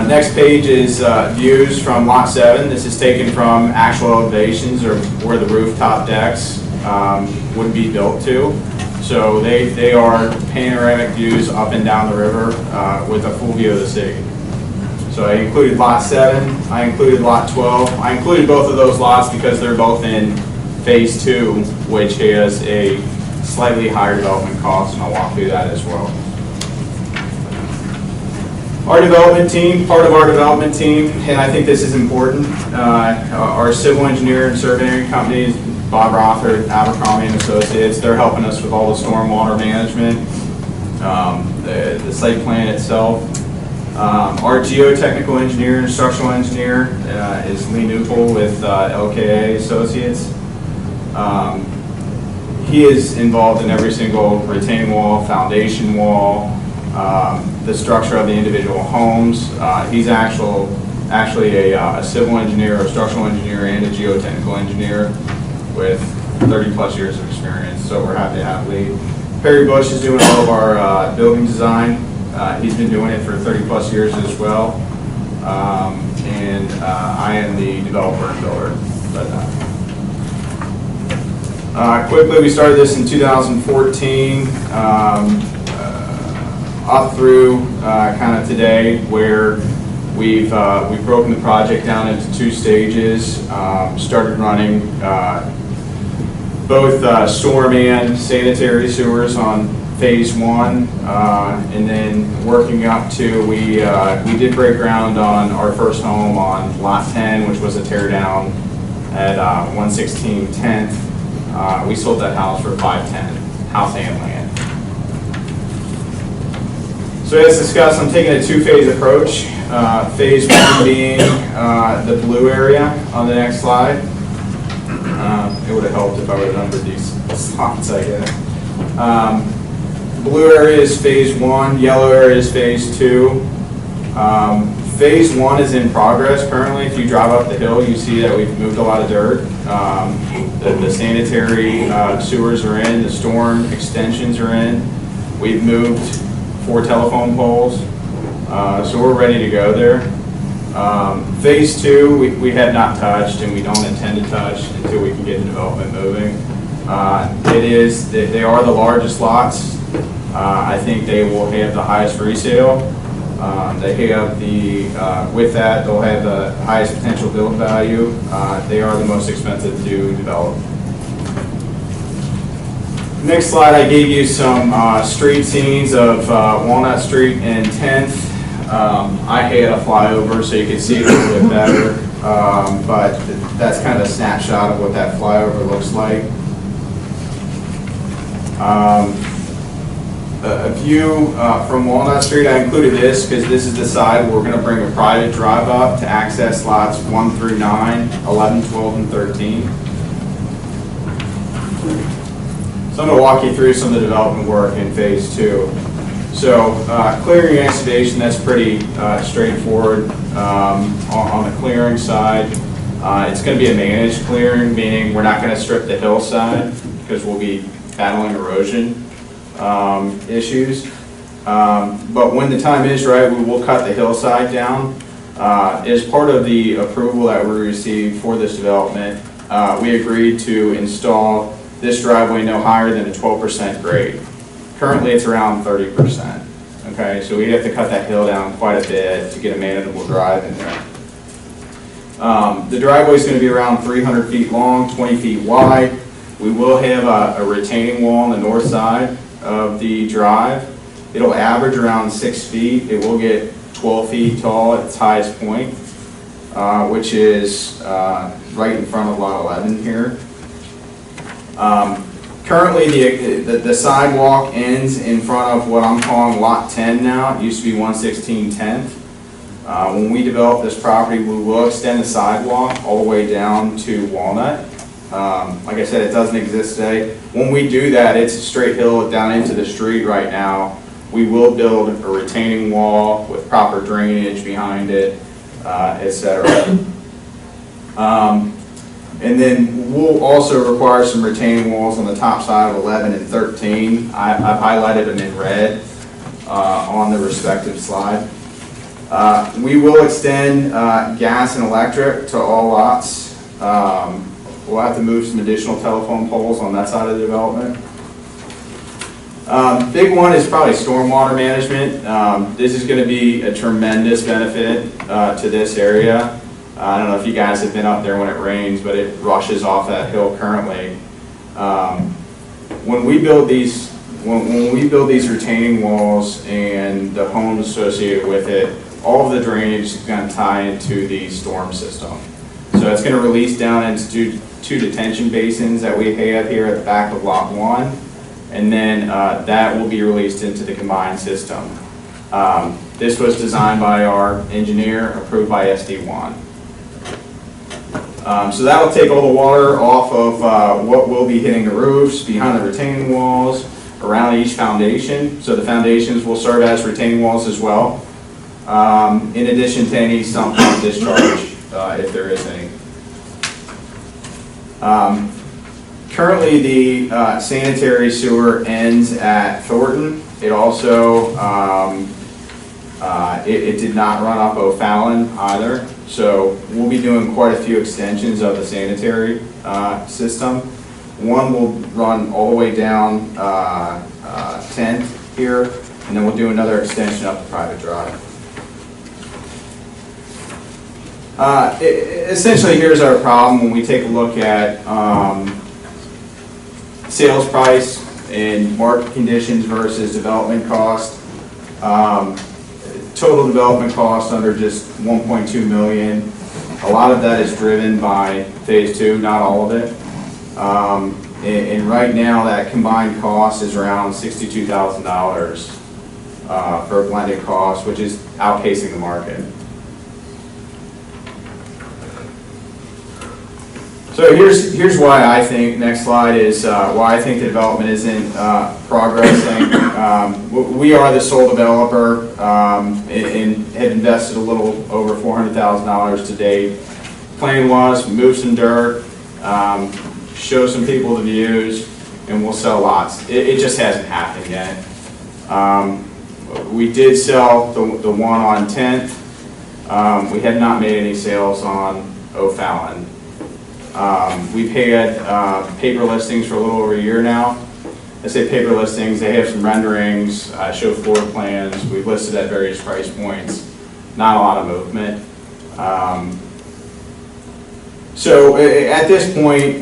Next page is views from Lot 7. This is taken from actual elevations or where the rooftop decks would be built to. So they are panoramic views up and down the river with a full view of the city. So I included Lot 7, I included Lot 12. I included both of those lots because they're both in Phase 2, which has a slightly higher development cost, and I'll walk through that as well. Our development team, part of our development team, and I think this is important, our civil engineer and surveying companies, Bob Rother, Abercrombie and Associates, they're helping us with all the stormwater management, the site plan itself. Our geotechnical engineer and structural engineer is Lee Newpol with LKA Associates. He is involved in every single retaining wall, foundation wall, the structure of the individual homes. He's actually a civil engineer, a structural engineer, and a geotechnical engineer with 30+ years of experience, so we're happy to have Lee. Perry Bush is doing all of our building design. He's been doing it for 30+ years as well. And I am the developer and builder. Quickly, we started this in 2014, up through kind of today, where we've broken the project down into 2 stages. Started running both storm and sanitary sewers on phase one, and then working up to, we did break ground on our first home on lot 10, which was a tear down at 116 10th. We sold that house for $510, house and land. So as discussed, I'm taking a two-phase approach. Phase one being the blue area on the next slide. It would have helped if I would have numbered these slots, I guess. Blue area is phase one, yellow area is phase two. Phase one is in progress currently. If you drive up the hill, you see that we've moved a lot of dirt. The sanitary sewers are in, the storm extensions are in. We've moved 4 telephone poles, so we're ready to go there. Phase two, we had not touched and we don't intend to touch until we can get the development moving. They are the largest lots. I think they will have the highest resale. They have with that, they'll have the highest potential build value. They are the most expensive to develop. Next slide, I gave you some street scenes of Walnut Street and 10th. I had a flyover so you could see it a little bit better, but that's kind of a snapshot of what that flyover looks like. A view from Walnut Street, I included this because this is the side where we're going to bring a private drive up to access lots 1 through 9, 11, 12, and 13. So I'm going to walk you through some of the development work in phase two. So clearing and excavation, that's pretty straightforward. On the clearing side, it's going to be a managed clearing, meaning we're not going to strip the hillside because we'll be battling erosion issues. But when the time is right, we will cut the hillside down. As part of the approval that we received for this development, we agreed to install this driveway no higher than a 12% grade. Currently it's around 30%. Okay, so we'd have to cut that hill down quite a bit to get a manageable drive in there. The driveway is going to be around 300 feet long, 20 feet wide. We will have a retaining wall on the north side of the drive. It'll average around 6 feet. It will get 12 feet tall at its highest point, which is right in front of lot 11 here. Currently, the sidewalk ends in front of what I'm calling lot 10 now. It used to be 116 10th. When we develop this property, we will extend the sidewalk all the way down to Walnut. Like I said, it doesn't exist today. When we do that, it's a straight hill down into the street right now. We will build a retaining wall with proper drainage behind it, etc. And then we'll also require some retaining walls on the top side of 11 and 13. I've highlighted them in red on the respective slide. We will extend gas and electric to all lots. We'll have to move some additional telephone poles on that side of the development. Big one is probably stormwater management. This is going to be a tremendous benefit to this area. I don't know if you guys have been up there when it rains, but it rushes off that hill currently. When we build these retaining walls and the homes associated with it, all of the drainage is going to tie into the storm system. So it's going to release down into two detention basins that we have here at the back of lot 1, and then that will be released into the combined system. This was designed by our engineer, approved by SD1. So that will take all the water off of what will be hitting the roofs, behind the retaining walls, around each foundation. So the foundations will serve as retaining walls as well, in addition to any sump pump discharge, if there is any. Currently, the sanitary sewer ends at Thornton. It also, it did not run up O'Fallon either. So we'll be doing quite a few extensions of the sanitary system. One will run all the way down 10th here, and then we'll do another extension up the private drive. Essentially, here's our problem when we take a look at sales price in market conditions versus development cost. Total development cost under just 1.2 million. A lot of that is driven by phase 2, not all of it. And right now that combined cost is around $62,000 for a blended cost, which is outpacing the market. So here's why I think, next slide is why I think the development isn't progressing. We are the sole developer and have invested a little over $400,000 to date. Plan was move some dirt, show some people the views, and we'll sell lots. It just hasn't happened yet. We did sell the one on 10th. We have not made any sales on O'Fallon. We've had paper listings for a little over a year now. I say paper listings, they have some renderings, show floor plans, we've listed at various price points, not a lot of movement. So at this point,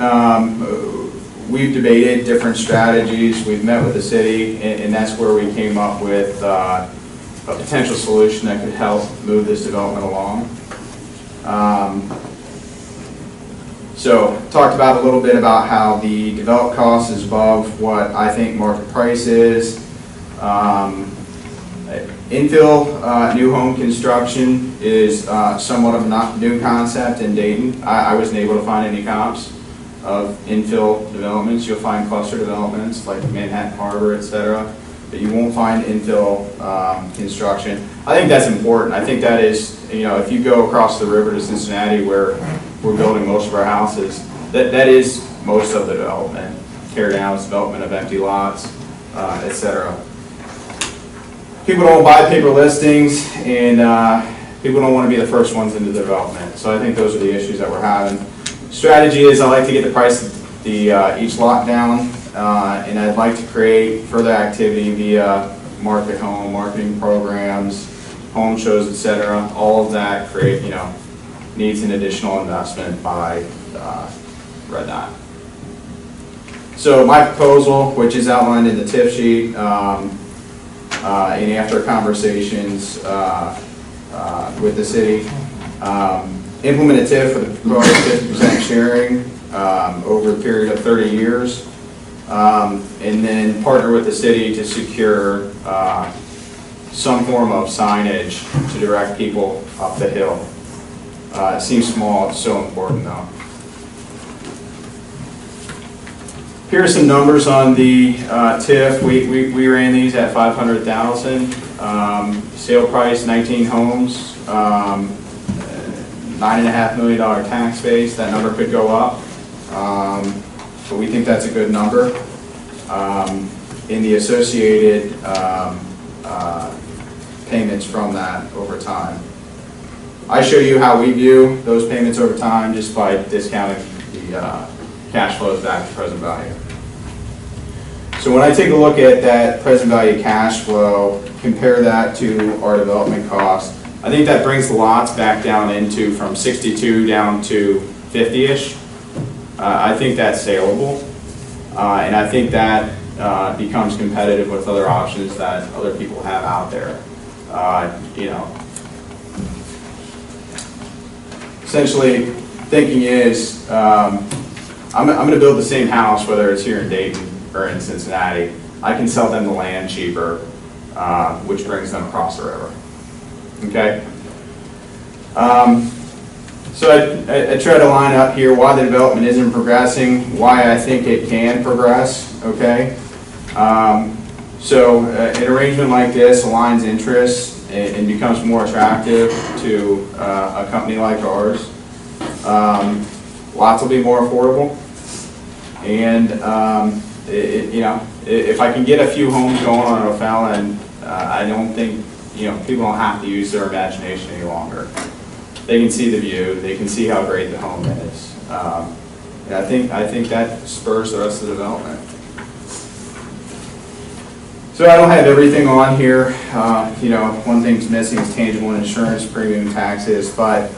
we've debated different strategies, we've met with the city, and that's where we came up with a potential solution that could help move this development along. So talked about a little bit about how the developed cost is above what I think market price is. Infill new home construction is somewhat of a not new concept in Dayton. I wasn't able to find any comps of infill developments. You'll find cluster developments like Manhattan Harbor, etc., but you won't find infill construction. I think that's important. I think that is, if you go across the river to Cincinnati where we're building most of our houses, that is most of the development. Tear downs, development of empty lots, etc. People don't buy paper listings, and people don't want to be the first ones into the development. So I think those are the issues that we're having. Strategy is I like to get the price of each lot down, and I'd like to create further activity via market home, marketing programs, home shows, etc. All of that needs an additional investment by Red Dot. So my proposal, which is outlined in the tip sheet, and after conversations with the city, implement a TIF for the proposed 50% sharing over a period of 30 years, and then partner with the city to secure some form of signage to direct people up the hill. It seems small, it's so important though. Here are some numbers on the TIF. We ran these at $500,000. Sale price, 19 homes, $9.5 million tax base. That number could go up, but we think that's a good number. In the associated payments from that over time. I show you how we view those payments over time just by discounting the cash flows back to present value. So when I take a look at that present value cash flow, compare that to our development cost, I think that brings the lots back down into from 62 down to 50-ish. I think that's saleable, and I think that becomes competitive with other options that other people have out there. Essentially, thinking is, I'm going to build the same house, whether it's here in Dayton or in Cincinnati. I can sell them the land cheaper, which brings them across the river. Okay? So I try to line up here why the development isn't progressing, why I think it can progress. Okay? So an arrangement like this aligns interests and becomes more attractive to a company like ours. Lots will be more affordable, and if I can get a few homes going on O'Fallon, I don't think people don't have to use their imagination any longer. They can see the view, they can see how great the home is, and I think that spurs the rest of the development. So I don't have everything on here. One thing's missing is tangible insurance, premium taxes, but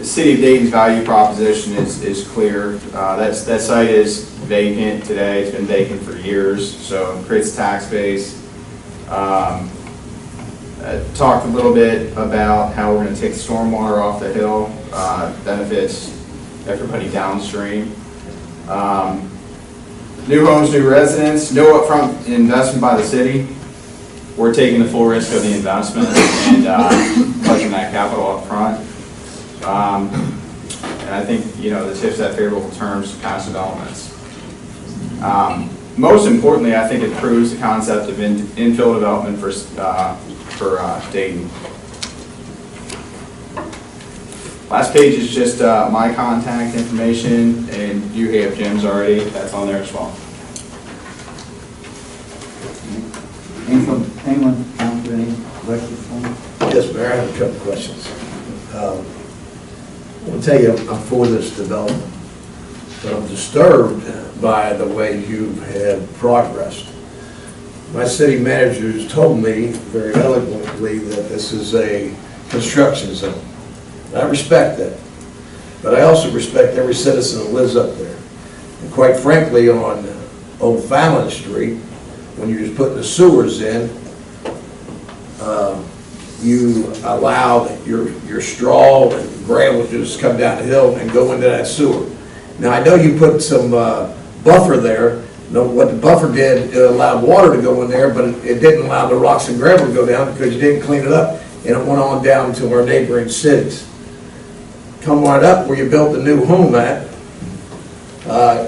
City of Dayton's value proposition is clear. That site is vacant today. It's been vacant for years, so it creates a tax base. Talked a little bit about how we're going to take stormwater off the hill, benefits everybody downstream. New homes, new residents, no upfront investment by the city. We're taking the full risk of the investment and pledging that capital up front. And I think, you know, the TIF's at favorable terms for past developments. Most importantly, I think it proves the concept of infill development for Dayton. Last page is just my contact information, and you have Jim's already. That's on there as well. Anyone, council, any questions for me? Yes, Mayor, I have a couple of questions. I want to tell you, I'm for this development, but I'm disturbed by the way you have progressed. My city manager has told me very eloquently that this is a construction zone. I respect that, but I also respect every citizen that lives up there. And quite frankly, on Old Fallon Street, when you're just putting the sewers in, you allowed your straw and gravel to just come down the hill and go into that sewer. Now, I know you put some buffer there. No, what the buffer did, it allowed water to go in there, but it didn't allow the rocks and gravel to go down because you didn't clean it up, and it went on down to our neighboring cities. Come right up where you built the new home at,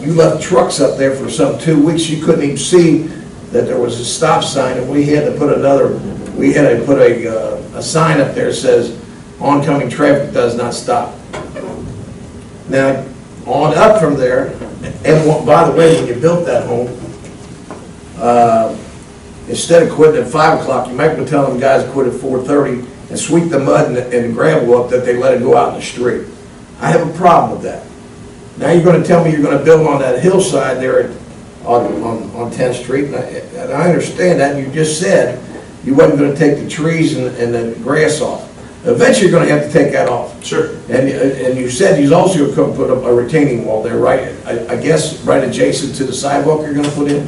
you left trucks up there for some 2 weeks. You couldn't even see that there was a stop sign, and we had to put a sign up there that says oncoming traffic does not stop. Now, on up from there, and by the way, when you built that home, instead of quitting at 5 o'clock, you might be telling them guys to quit at 4:30 and sweep the mud and the gravel up, that they let it go out in the street. I have a problem with that. Now you're going to tell me you're going to build on that hillside there on 10th Street, and I understand that. You just said you wasn't going to take the trees and the grass off. Eventually you're going to have to take that off. Sure. And you said he's also going to put up a retaining wall there, right? I guess right adjacent to the sidewalk you're going to put in?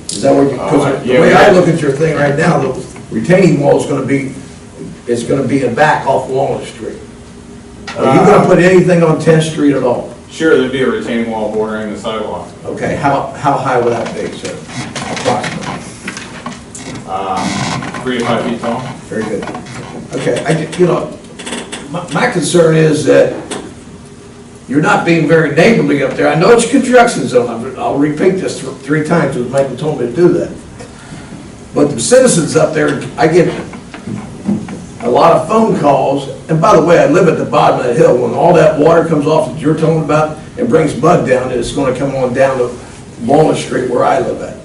Is that what you, because the way I look at your thing right now, the retaining wall is going to be in back off Walnut Street. Are you going to put anything on 10th Street at all? Sure, there'd be a retaining wall bordering the sidewalk. Okay, how high would that be, sir? Approximately. 3 to 5 feet tall. Very good. Okay, my concern is that you're not being very neighborly up there. I know it's a construction zone. I'll repeat this 3 times because Michael told me to do that. But the citizens up there, I get a lot of phone calls. And by the way, I live at the bottom of the hill. When all that water comes off that you're talking about and brings mud down, it's going to come on down to Walnut Street where I live at.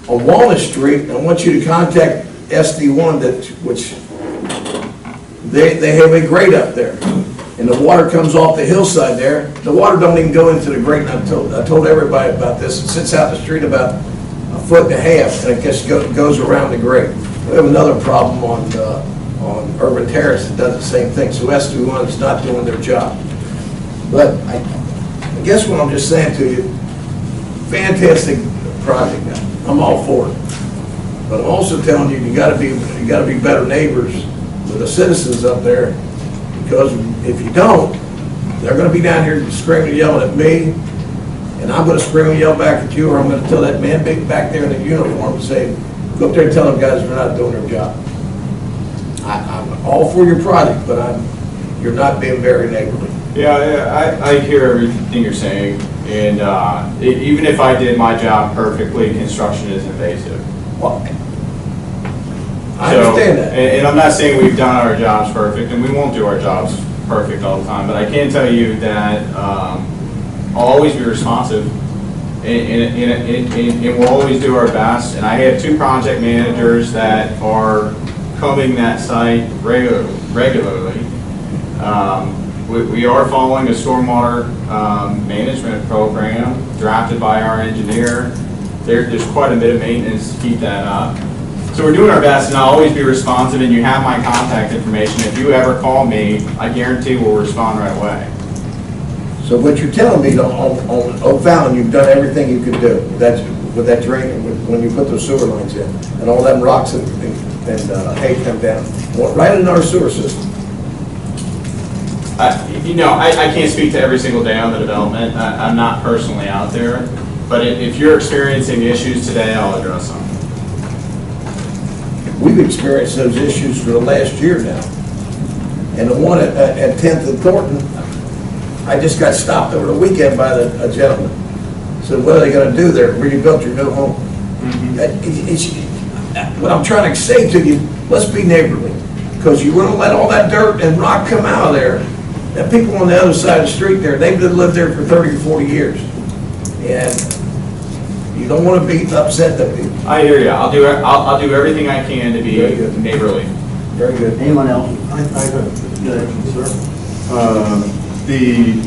On Walnut Street, I want you to contact SD1, which they have a grate up there. And the water comes off the hillside there. The water don't even go into the grate. And I told everybody about this. It sits out the street about 1.5 foot, and it just goes around the grate. We have another problem on Urban Terrace that does the same thing. So SD1 is not doing their job. But I guess what I'm just saying to you, fantastic project. I'm all for it. But I'm also telling you, you got to be better neighbors with the citizens up there, because if you don't, they're going to be down here screaming and yelling at me, and I'm going to scream and yell back at you, or I'm going to tell that man back there in the uniform and say, go up there and tell them guys they're not doing their job. I'm all for your project, but you're not being very neighborly. Yeah, I hear everything you're saying, and even if I did my job perfectly, construction is invasive. Well, I understand that. And I'm not saying we've done our jobs perfect, and we won't do our jobs perfect all the time, but I can tell you that I'll always be responsive, and we'll always do our best. And I have 2 project managers that are combing that site regularly. We are following a stormwater management program drafted by our engineer. There's quite a bit of maintenance to keep that up. So we're doing our best, and I'll always be responsive, and you have my contact information. If you ever call me, I guarantee we'll respond right away. So what you're telling me on Oak Fallon, you've done everything you could do. That's with that drain, when you put those sewer lines in, and all them rocks and hay come down, right in our sewer system. I can't speak to every single day on the development. I'm not personally out there. But if you're experiencing issues today, I'll address them. We've experienced those issues for the last year now. And the one at 10th and Thornton, I just got stopped over the weekend by a gentleman. Said, what are they gonna do there? Rebuild your new home? What I'm trying to say to you, let's be neighborly. Because you wanna let all that dirt and rock come out of there. The people on the other side of the street there, they've lived there for 30 or 40 years. And you don't want to be upset that people. I hear you. I'll do everything I can to be neighborly. Very good. Anyone else? I have a question, sir. The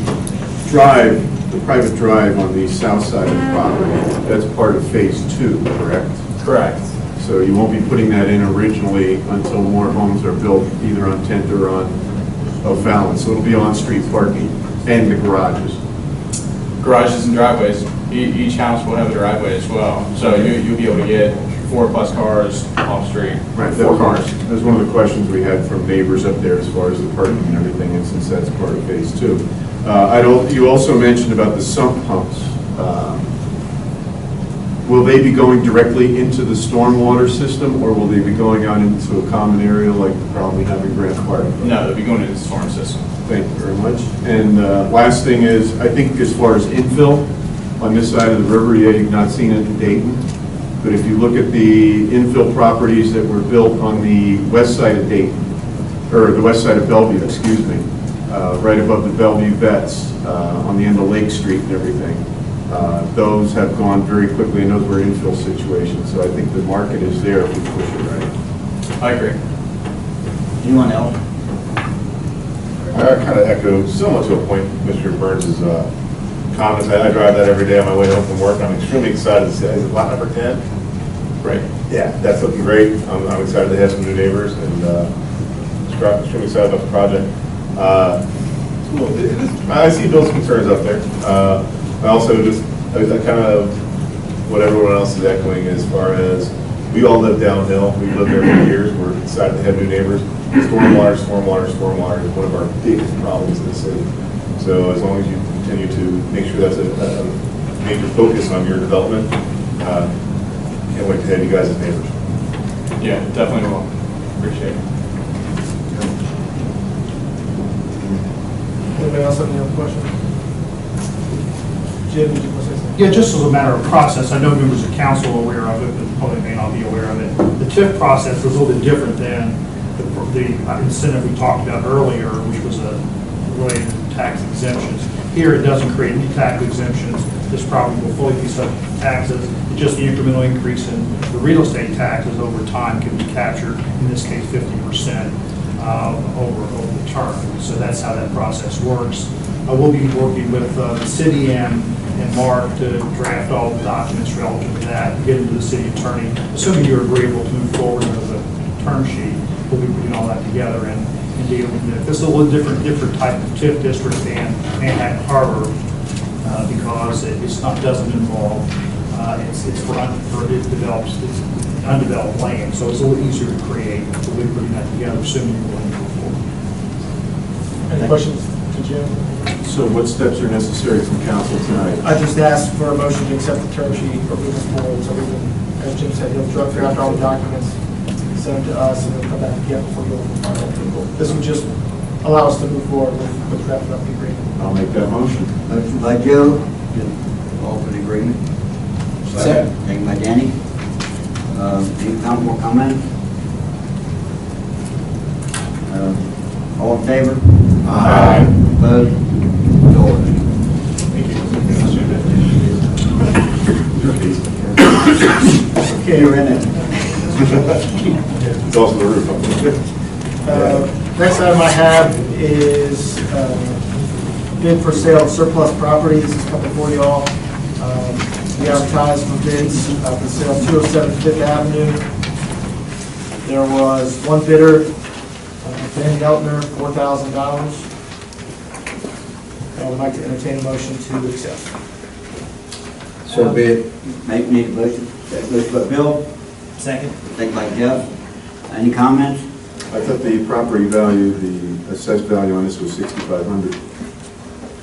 drive, the private drive on the south side of the property, that's part of phase 2, correct? Correct. So you won't be putting that in originally until more homes are built either on 10th or on O'Fallon. So it'll be on-street parking and the garages. Garages and driveways. Each house will have a driveway as well. So you'll be able to get 4+ cars off street. Right, 4 cars. That was one of the questions we had from neighbors up there as far as the parking and everything, and since that's part of phase 2. You also mentioned about the sump pumps. Will they be going directly into the stormwater system, or will they be going out into a common area like the problem we have in Grant Park? No, they'll be going into the storm system. Thank you very much. And last thing is, I think as far as infill on this side of the river, you've not seen it in Dayton. But if you look at the infill properties that were built on the west side of Dayton, or the west side of Bellevue, excuse me, right above the Bellevue Vets, on the end of Lake Street and everything, those have gone very quickly, and those were infill situations. So I think the market is there if we push it right. I agree. Anyone else? I kind of echo, somewhat to a point, Mr. Burns' comments. I drive that every day on my way home from work. I'm extremely excited to see, is it lot number 10? Right. Yeah, that's looking great. I'm excited to have some new neighbors, and extremely excited about the project. I see Bill's concerns up there. I also just, I kind of, what everyone else is echoing as far as, we all live downhill. We've lived there for years. We're excited to have new neighbors. Stormwater is one of our biggest problems in the city. So as long as you continue to make sure that's a major focus on your development, can't wait to have you guys as neighbors. Yeah, definitely will. Appreciate it. Anybody else have any other questions? Jim, did you want to say something? Yeah, just as a matter of process, I know members of council are aware of it, but probably may not be aware of it. The TIF process is a little bit different than the incentive we talked about earlier, which was related to tax exemptions. Here, it doesn't create any tax exemptions. This property will fully be subject to taxes. It's just the incremental increase in the real estate taxes over time can be captured, in this case, 50% over the term. So that's how that process works. We'll be working with the city and Mark to draft all the documents relative to that, get into the city attorney. Assuming you're agreeable to move forward with a term sheet, we'll be putting all that together and dealing with it. This is a little different type of TIF district than Manhattan Harbor because it's doesn't involve, it's undeveloped land, so it's a little easier to create. So we'll be putting that together, assuming you're willing to move forward. Any questions to Jim? So what steps are necessary from council tonight? I just asked for a motion to accept the term sheet or move this forward, so we can, as Jim said, he'll draft all the documents, send them to us, and then come back again before we go for final approval. This would just allow us to move forward with drafting up the agreement. I'll make that motion. Motion by Joe, all for the agreement. Second. Second by Danny. Any more comments? All in favor? Aye. Opposed? So ordered. Okay. You're in it. It's also the roof. Next item I have is bid for sale of surplus properties. This is coming for you all. We advertised for bids for sale of 207 Fifth Avenue. There was one bidder, Ben Geltner, $4,000. I would like to entertain a motion to accept. So be it. Need a motion? Motion by Bill, Second. second by Jeff. Any comments? I thought the property value, the assessed value on this was 6,500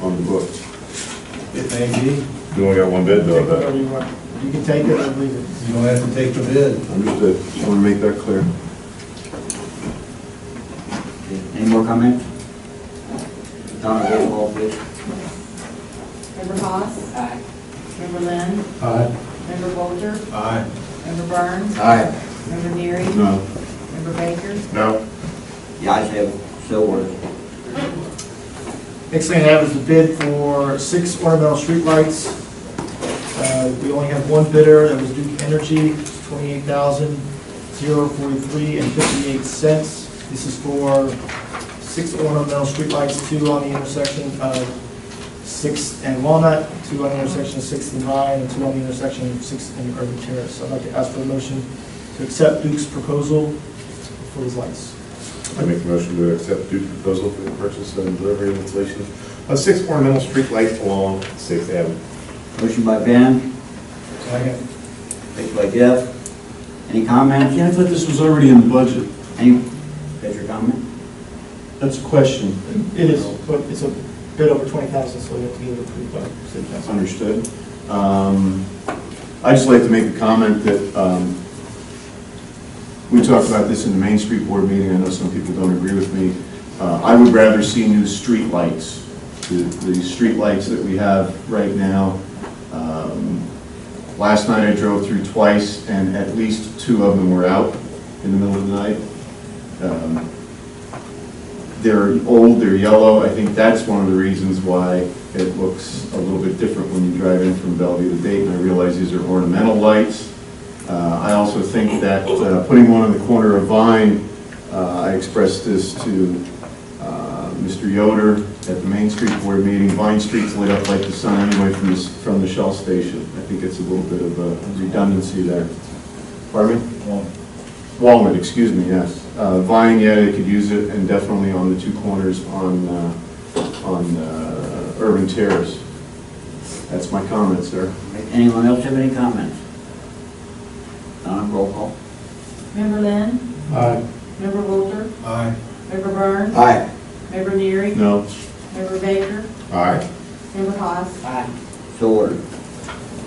on the books. It may be. You only got one bid though, Take whatever you want. You can take it or leave it. You don't have to take the bid. Understood. Just want to make that clear. Any more comments? Donna, roll call, please. Member Haas? Aye. Member Lynn? Aye. Member Bolter? Aye. Member Burns? Aye. Member Neary? No. Member Baker? No? The ayes have it, so ordered. Next thing I have is a bid for 6 ornamental streetlights. We only have one bidder, that was Duke Energy, $28,043.58. This is for 6 ornamental streetlights, 2 on the intersection of 6th and Walnut, 2 on the intersection of 6th and Vine, and 2 on the intersection of 6th and Urban Terrace. So I'd like to ask for a motion to accept Duke's proposal for these lights. I make the motion to accept Duke's proposal for the purchase and delivery and installation of 6 ornamental street lights along 6th Avenue. Motion by Ben, Second. second by Jeff. Any comments? I thought this was already in the budget. Any, that's your comment? That's a question. It is, but it's a bit over 20,000, so we have to get it approved by city council. Understood. I'd just like to make the comment that we talked about this in the Main Street Board meeting. I know some people don't agree with me. I would rather see new street lights. The street lights that we have right now. Last night I drove through twice, and at least 2 of them were out in the middle of the night. They're old, they're yellow. I think that's one of the reasons why it looks a little bit different when you drive in from Bellevue to Dayton. I realize these are ornamental lights. I also think that putting one on the corner of Vine, I expressed this to Mr. Yoder at the Main Street Board meeting. Vine Street's lit up like the sun anyway from the Shell station. I think it's a little bit of a redundancy there. Pardon me? Walnut, excuse me, yes. Vine, yeah, they could use it, and definitely on the 2 corners on Urban Terrace. That's my comment, sir. Anyone else have any comments? Donna, roll call. Member Lynn? Aye. Member Bolter? Aye. Member Burns? Aye. Member Neary? No. Member Baker? Aye. Member Haas? Aye. So ordered.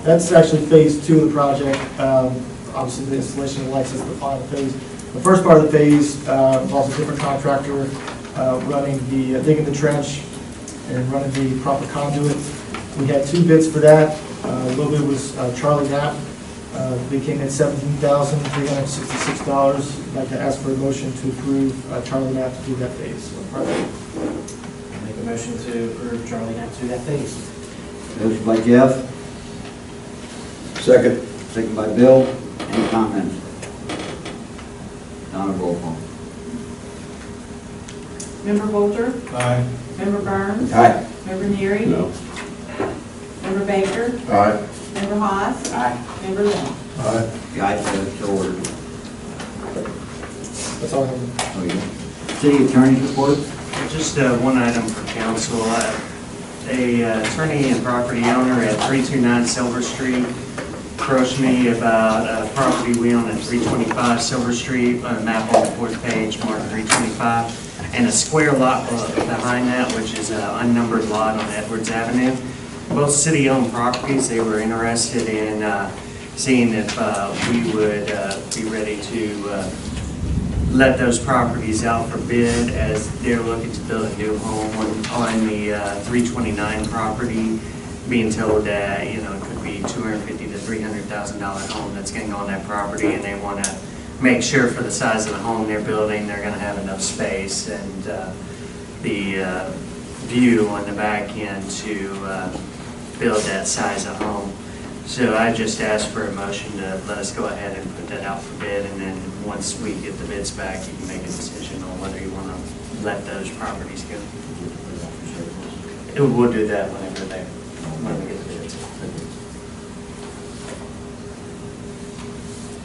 That's actually phase 2 of the project. Obviously, the installation of the lights is the final phase. The first part of the phase involves a different contractor digging the trench and running the proper conduit. We had 2 bids for that. A little bit was Charlie Knapp. They came in $17,366. I'd like to ask for a motion to approve Charlie Knapp to do that phase. Make a motion to approve Charlie Knapp to that phase. Motion by Jeff, Second. second by Bill. Any comments? Donna, roll call. Member Bolter? Aye. Member Burns? Aye. Member Neary? No. Member Baker? Aye. Member Haas? Aye. Member Lynn? Aye. The ayes have it, so ordered. That's all I have. Oh, yeah. City Attorney's report? Just one item for council. A attorney and property owner at 329 Silver Street approached me about a property we own at 325 Silver Street, on a map on the 4th page, marked 325, and a square lot behind that, which is an unnumbered lot on Edwards Avenue. Both city-owned properties. They were interested in seeing if we would be ready to let those properties out for bid, as they're looking to build a new home on the 329 property, being told that, it could be $250,000 to $300,000 home that's going to go on that property, and they want to make sure for the size of the home they're building, they're going to have enough space and the view on the back end to build that size of home. So I just asked for a motion to let us go ahead and put that out for bid, and then once we get the bids back, you can make a decision on whether you want to let those properties go. We'll do that when we get the bids.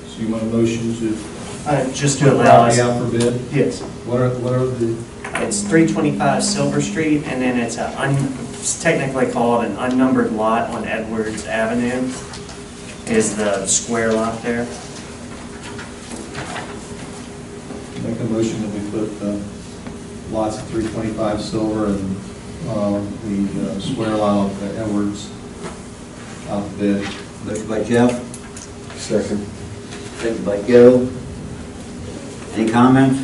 So you want a motion to? Just to allow us. Out for bid? Yes. What are the? It's 325 Silver Street, and then it's it's technically called an unnumbered lot on Edwards Avenue, is the square lot there. Make a motion that we put lots of 325 Silver and the square lot of Edwards out to bid. Motion by Jeff, Second. second by Joe. Any comments?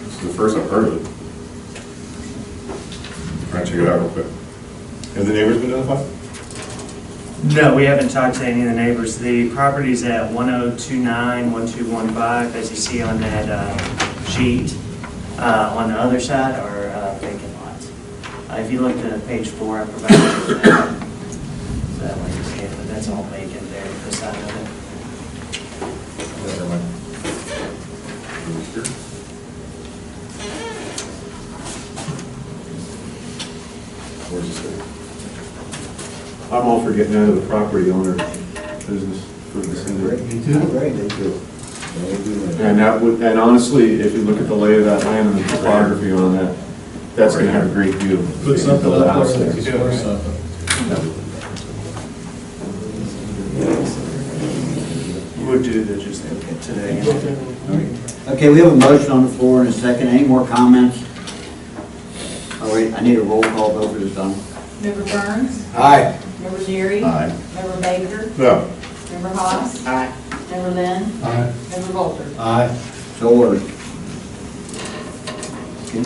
This is the first I've heard of it. Try to check it out real quick. Have the neighbors been notified? No, we haven't talked to any of the neighbors. The property's at 1029, 1215, as you see on that sheet. On the other side are vacant lots. If you look at page 4, I provided you that. So that way you see it, but that's all vacant there, this side of it. Where's this thing? I'm all for getting out of the property owner business for the center. Me too. Great, they do. And that would, and honestly, if you look at the lay of that land and the topography on that, that's gonna have a great view. Put something Build a up house there. there. Or something. We'll do the just today. Okay, we have a motion on the floor and a second. Any more comments? Oh, wait, I need a roll call vote for this done. Member Burns? Aye. Member Neary? Aye. Member Baker? No. Member Haas? Aye. Member Lynn? Aye. Member Volter? Aye. So ordered. Okay,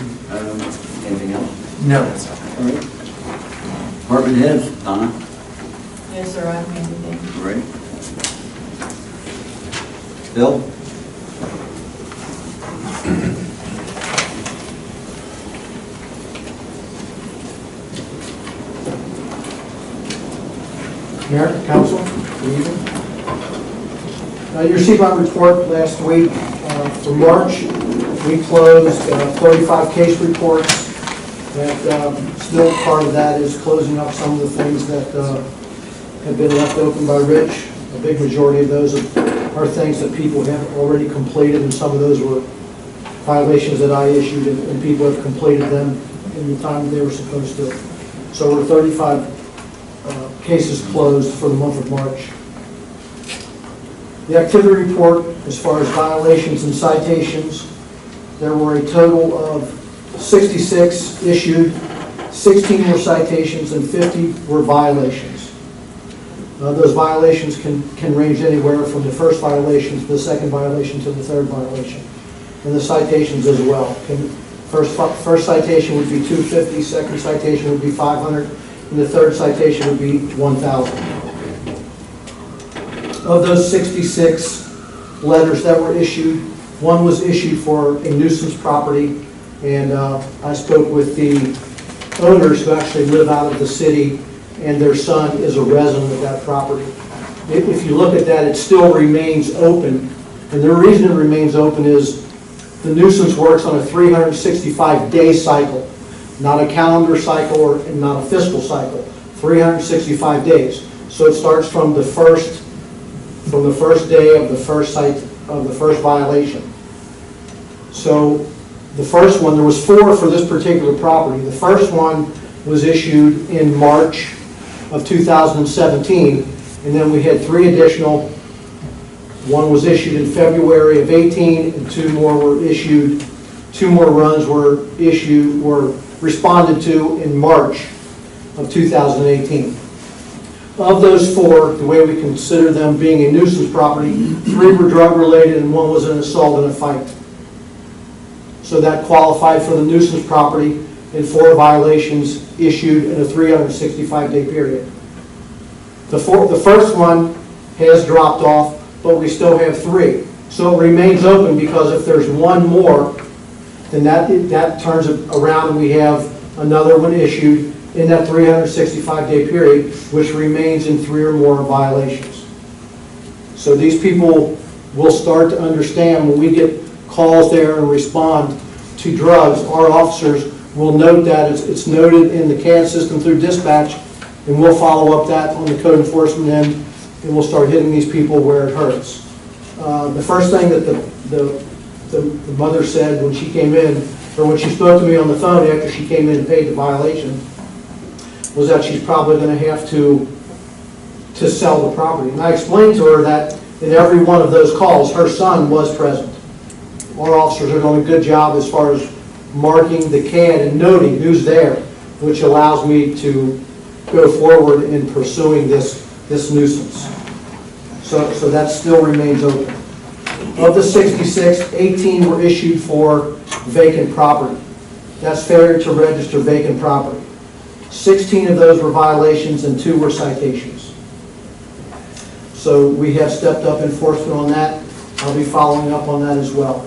anything else? No, that's all. All right. Department heads, Donna. Yes, sir, I have anything. All right. Bill? Mayor, council, good evening. You received my report last week. For March, we closed 35 case reports. That still part of that is closing up some of the things that have been left open by Rich. A big majority of those are things that people have already completed, and some of those were violations that I issued, and people have completed them in the time they were supposed to. So we're 35 cases closed for the month of March. The activity report, as far as violations and citations, there were a total of 66 issued, 16 were citations, and 50 were violations. Those violations can range anywhere from the first violation to the second violation to the third violation. And the citations as well. First citation would be 250, second citation would be 500, and the third citation would be 1,000. Of those 66 letters that were issued, one was issued for a nuisance property, and I spoke with the owners who actually live out of the city, and their son is a resident of that property. If you look at that, it still remains open, and the reason it remains open is the nuisance works on a 365-day cycle, not a calendar cycle or not a fiscal cycle, 365 days. So it starts from the first day of the first violation. So the first one, there was 4 for this particular property. The first one was issued in March of 2017, and then we had 3 additional. One was issued in February of 18, and 2 more were issued. 2 more runs were responded to in March of 2018. Of those 4, the way we consider them being a nuisance property, 3 were drug-related and 1 was an assault and a fight. So that qualified for the nuisance property, and 4 violations issued in a 365-day period. The first one has dropped off, but we still have 3. So it remains open because if there's 1 more, then that turns it around and we have another one issued in that 365-day period, which remains in 3 or more violations. So these people will start to understand when we get calls there and respond to drugs, our officers will note that it's noted in the CAD system through dispatch, and we'll follow up that on the code enforcement end, and we'll start hitting these people where it hurts. The first thing that the mother said when she came in, or when she spoke to me on the phone after she came in and paid the violation, was that she's probably going to have to sell the property. And I explained to her that in every one of those calls, her son was present. Our officers are doing a good job as far as marking the CAD and noting who's there, which allows me to go forward in pursuing this nuisance. So that still remains open. Of the 66, 18 were issued for vacant property. That's failure to register vacant property. 16 of those were violations and 2 were citations. So we have stepped up enforcement on that. I'll be following up on that as well.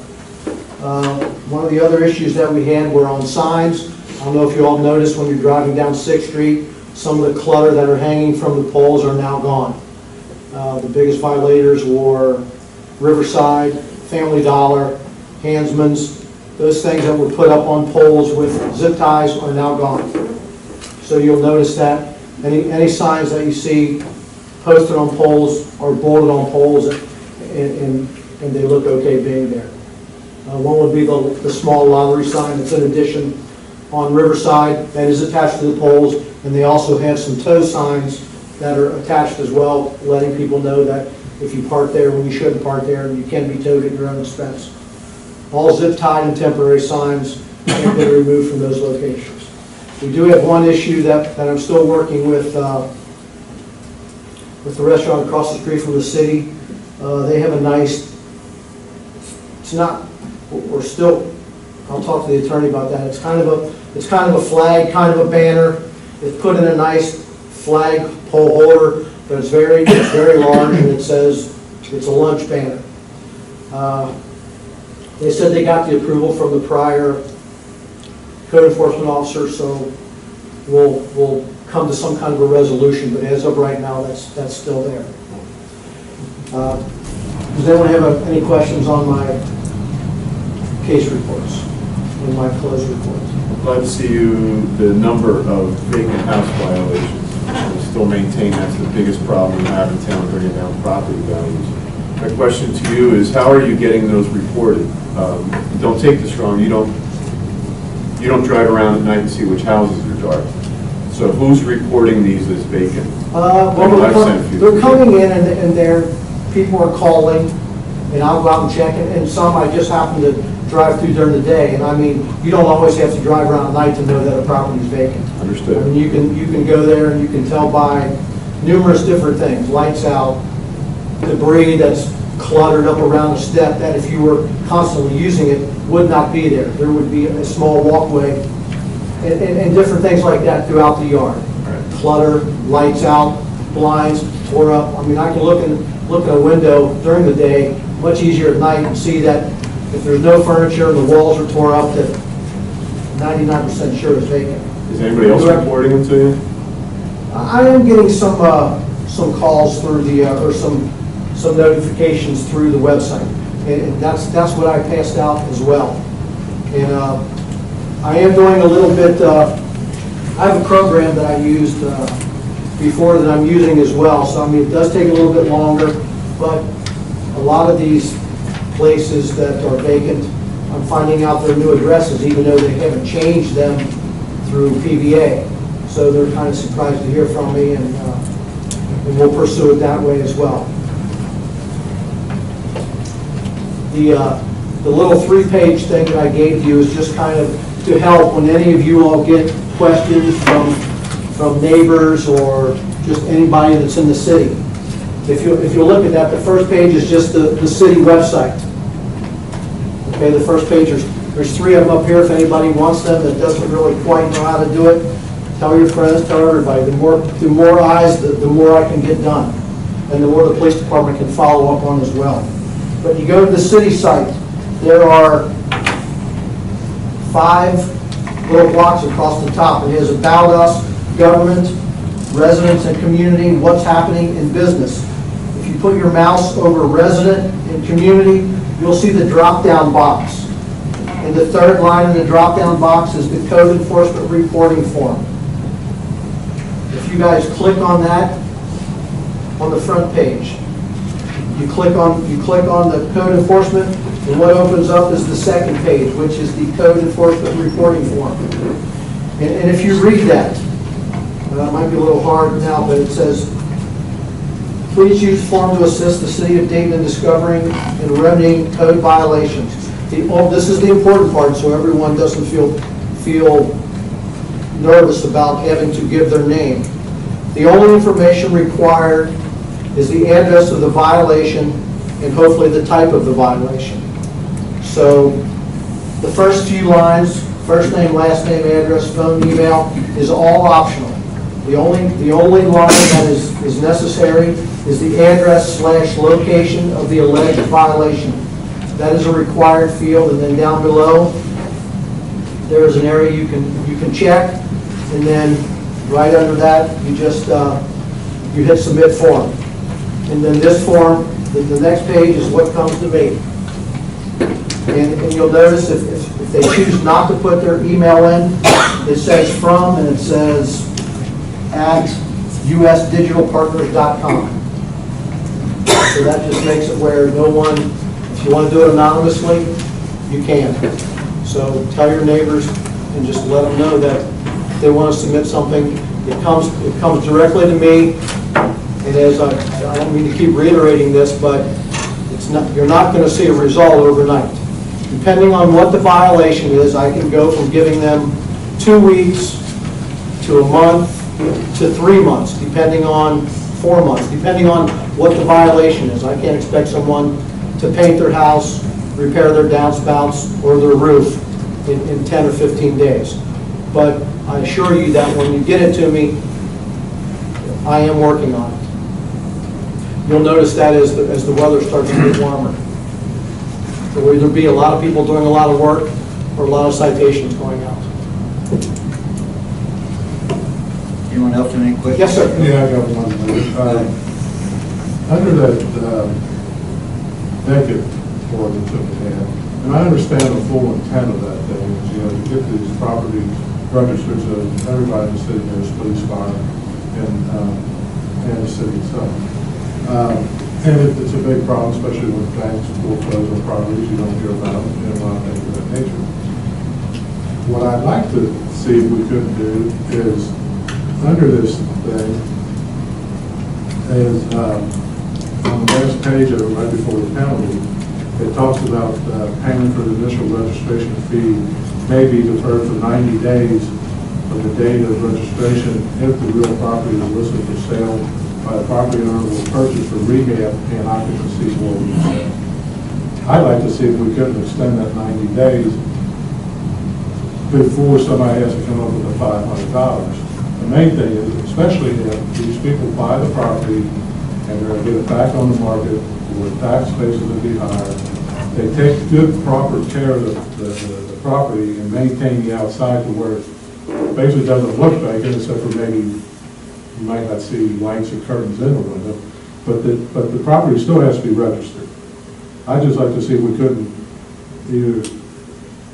One of the other issues that we had were on signs. I don't know if you all noticed when you're driving down 6th Street, some of the clutter that are hanging from the poles are now gone. The biggest violators were Riverside, Family Dollar, Hansman's. Those things that were put up on poles with zip ties are now gone. So you'll notice that any signs that you see posted on poles are bolted on poles, and they look okay being there. One would be the small lottery sign that's in addition on Riverside that is attached to the poles, and they also have some tow signs that are attached as well, letting people know that if you park there when you shouldn't park there, you can be towed at your own expense. All zip-tied and temporary signs have been removed from those locations. We do have one issue that I'm still working with the restaurant across the street from the city. They have a nice, it's not, we're still, I'll talk to the attorney about that. It's kind of a flag, kind of a banner. It's put in a nice flag pole holder, but it's very large, and it says it's a lunch banner. They said they got the approval from the prior code enforcement officer, so we'll come to some kind of a resolution, but as of right now, that's still there. Does anyone have any questions on my case reports, on my closed reports? I'm glad to see the number of vacant house violations. We still maintain that's the biggest problem we have in town, bringing down property values. My question to you is, how are you getting those reported? Don't take this wrong. You don't drive around at night and see which houses are dark. So who's reporting these as vacant? They're coming in, and people are calling, and I'll go out and check it. And some I just happen to drive through during the day. And I mean, you don't always have to drive around at night to know that a property is vacant. Understood. I mean, you can go there and you can tell by numerous different things: lights out, debris that's cluttered up around the step that if you were constantly using it would not be there. There would be a small walkway and different things like that throughout the yard. Right. Clutter, lights out, blinds tore up. I mean, I can look at a window during the day, much easier at night, and see that if there's no furniture and the walls are tore up, that 99% sure is vacant. Is anybody else reporting them to you? I am getting some calls through the or some notifications through the website, and that's what I passed out as well. And I am doing a little bit. I have a program that I used before that I'm using as well. So I mean, it does take a little bit longer, but a lot of these places that are vacant, I'm finding out their new addresses, even though they haven't changed them through PVA. So they're kind of surprised to hear from me, and we'll pursue it that way as well. The little 3-page thing that I gave you is just kind of to help when any of you all get questions from neighbors or just anybody that's in the city. If you look at that, the first page is just the city website. Okay, the first page, there's 3 of them up here if anybody wants them that doesn't really quite know how to do it. Tell your friends, tell everybody. The more eyes, the more I can get done. And the more the police department can follow up on as well. But you go to the city site, there are 5 little blocks across the top. It has About Us, Government, Residents and Community, What's Happening in Business. If you put your mouse over Resident and Community, you'll see the drop-down box. And the third line in the drop-down box is the Code Enforcement Reporting Form. If you guys click on that on the front page, you click on the Code Enforcement, and what opens up is the second page, which is the Code Enforcement Reporting Form. And if you read that, It might be a little hard now, but it says, please use form to assist the city of Dayton in discovering and remedying code violations. This is the important part, so everyone doesn't feel nervous about having to give their name. The only information required is the address of the violation and hopefully the type of the violation. So the first few lines, first name, last name, address, phone, email, is all optional. The only line that is necessary is the address / location of the alleged violation. That is a required field, and then down below, there is an area you can check, and then right under that, you just you hit submit form. And then this form, the next page is what comes to me. And you'll notice if they choose not to put their email in, it says from, and it says at usdigitalpartners.com. So that just makes it where no one, if you want to do it anonymously, you can. So tell your neighbors and just let them know that if they want to submit something, it comes directly to me. And as I don't mean to keep reiterating this, but you're not going to see a result overnight. Depending on what the violation is, I can go from giving them 2 weeks to a month to 3 months, depending on 4 months, depending on what the violation is. I can't expect someone to paint their house, repair their downspouts or their roof in 10 or 15 days. But I assure you that when you get it to me, I am working on it. You'll notice that as the weather starts to get warmer. There will either be a lot of people doing a lot of work or a lot of citations going out. Anyone else have any questions? Yes, sir. Yeah, I got one. Under that naked ordinance that we have, and I understand the full intent of that thing, is, to get these properties registered so everybody in the city knows police, fire, and the city itself. And it's a big problem, especially when banks foreclose on properties you don't hear about, and a lot of things of that nature. What I'd like to see if we could do is, under this thing, is on the last page of it, right before the penalty, it talks about payment for the initial registration fee may be deferred for 90 days from the date of registration if the real property is listed for sale by the property owner will purchase for rehab and occupancy will be set. I'd like to see if we couldn't extend that 90 days before somebody has to come up with the $500. The main thing is, especially if these people buy the property and they're going to get it back on the market where tax bases will be higher, they take good, proper care of the property and maintain the outside to where it basically doesn't look vacant except for maybe you might not see lights or curtains in the window, but the property still has to be registered. I'd just like to see if we couldn't either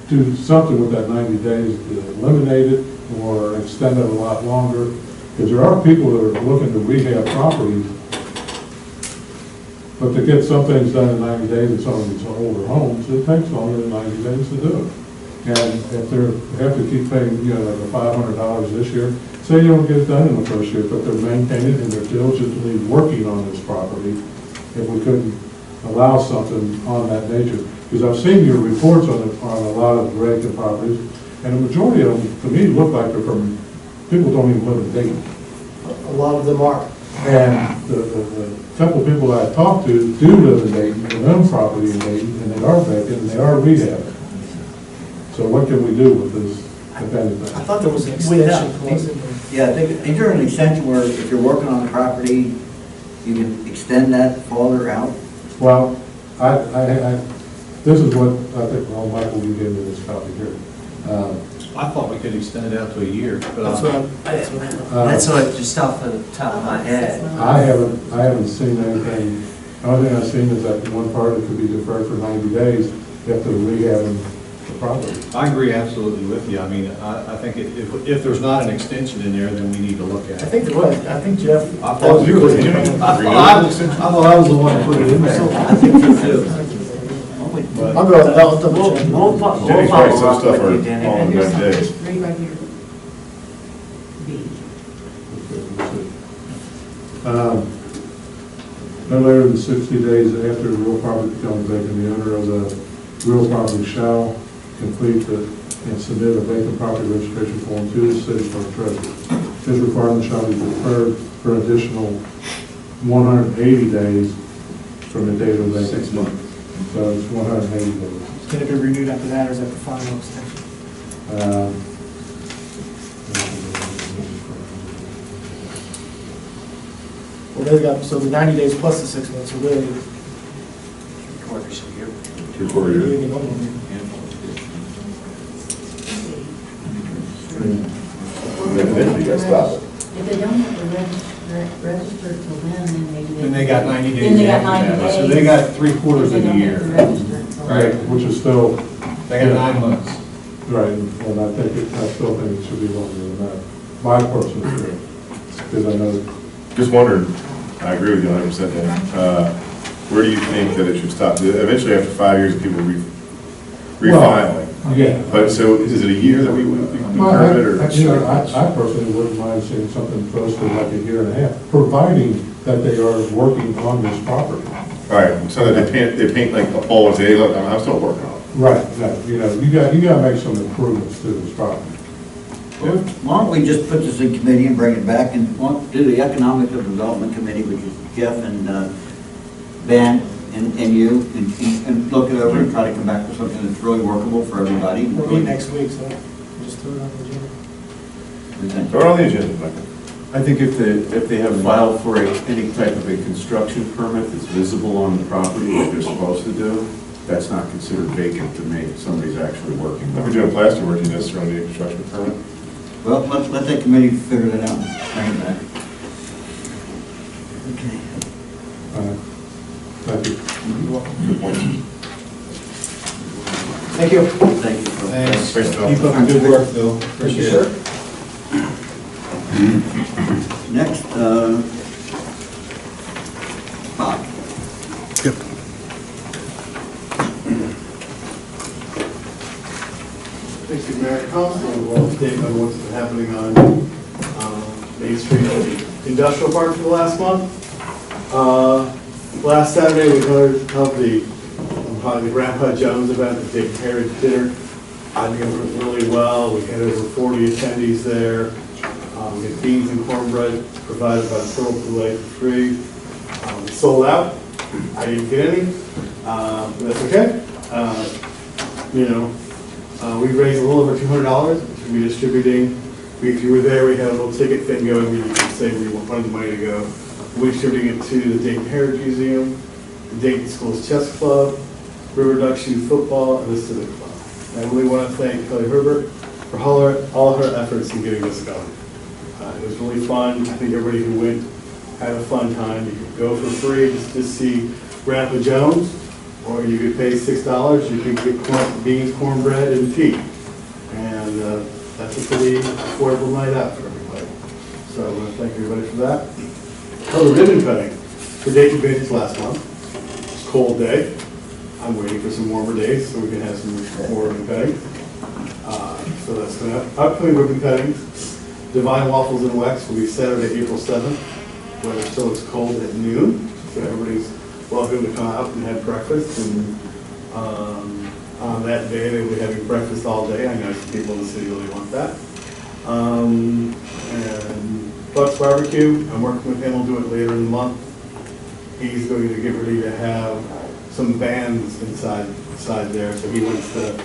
do something with that 90 days to eliminate it or extend it a lot longer, because there are people that are looking to rehab properties, but to get some things done in 90 days in some of these older homes, it takes longer than 90 days to do it. And if they have to keep paying, like a $500 this year, say you don't get it done in the first year, but they're maintaining and they're diligently working on this property, if we couldn't allow something on that nature. Because I've seen your reports on a lot of vacant properties, and the majority of them, to me, look like they're from people who don't even live in Dayton. A lot of them are. And the couple of people I talked to do live in Dayton, and own property in Dayton, and they are vacant, and they are rehabbing. So what can we do with this, if anything? I thought there was an extension clause in there. Yeah, is there an extension where if you're working on a property, you can extend that farther out? Well, this is what I think, well, Michael, you gave me this copy here. I thought we could extend it out to a year, but That's what, just off the top of my head. I haven't seen anything. The only thing I've seen is that one part that could be deferred for 90 days if they're rehabbing the property. I agree absolutely with you. I mean, I think if there's not an extension in there, then we need to look at it. I think there was. I think Jeff. I thought you were. I thought I was the one that put it in there. I think so too. I'll go, I'll double check. Jenny's right, some stuff are all in 90 days. Read right here. B. No later than 60 days after the real property becomes vacant, the owner of the real property shall complete and submit a vacant property registration form to the city clerk treasurer. This requirement shall be deferred for an additional 180 days from the date of vacancy. 6 months. So it's 180 days. Can it be renewed after that, or is that the final extension? Well, they got, so the 90 days plus the 6 months, so really. Quarters a year. 2 years. you get one more year. Then you gotta stop it. If they don't have to register till then Then they got 90 days. Then they got after 90 that. So days. they got 3/4 of They the don't year. have to register until Right, which is still, They got 9 months. right, and I still think it should be longer than that. My personal view, because I know, Just wondered, I agree with you 100%, Dan. Where do you think that it should stop? Eventually, after 5 years, people refiling. yeah. But so is it a year that we would be Well, permit or? I personally wouldn't mind seeing something close to like a year and a half, providing that they are working on this property. All right, so that they paint like a pole and say, hey, look, I'm still working on it. Right, you got to make some improvements to this property. Well, why don't we just put this in committee and bring it back and do the Economic Development Committee, which is Jeff and Ben and you, and look it over and try to come back with something that's really workable for everybody. We'll meet next week, so just throw it on the agenda. Throw it on the agenda, Michael. I think if they have filed for any type of a construction permit that's visible on the property, like they're supposed to do, that's not considered vacant to me. Somebody's actually working. If you're doing plaster work, you necessarily need a construction permit. Well, let that committee figure that out and bring it back. Okay. Thank you. Good point. Thank you. Thank you. Thanks. Thanks, Phil. Keep up the good work, Phil. Appreciate it. Next, Bob. Thanks to Mayor Council, well, update on what's been happening on Main Street at the Industrial Park for the last month. Last Saturday, we held the Grandpa Jones event, the Dick Heritage Dinner. I think it went really well. We had over 40 attendees there. We had beans and cornbread provided by the Turtle Lake for free. We sold out. I didn't get any, but that's okay. We raised a little over $200, which we'll be distributing. If you were there, we had a little ticket thing going where you could say where you wanted the money to go. We're distributing it to the Dayton Heritage Museum, the Dayton Schools Chess Club, River Ducks Youth Football, and the Civic Club. I really want to thank Kelly Herbert for all her efforts in getting this going. It was really fun. I think everybody who went had a fun time. You could go for free just to see Grandpa Jones, or you could pay $6. You could get beans, cornbread, and tea. And that's a pretty affordable night out for everybody. So I want to thank everybody for that. Oh, the ribbon cutting for Dayton Vintage last month. It's a cold day. I'm waiting for some warmer days so we can have some more ribbon cutting. So that's going to have upcoming ribbon cuttings. Divine Waffles and Wax will be Saturday, April 7th. Weather still is cold at noon, so everybody's welcome to come out and have breakfast. And on that day, they will be having breakfast all day. I know some people in the city really want that. And Buck's Barbecue, I'm working with him. We'll do it later in the month. He's going to get ready to have some bands inside there, so he wants to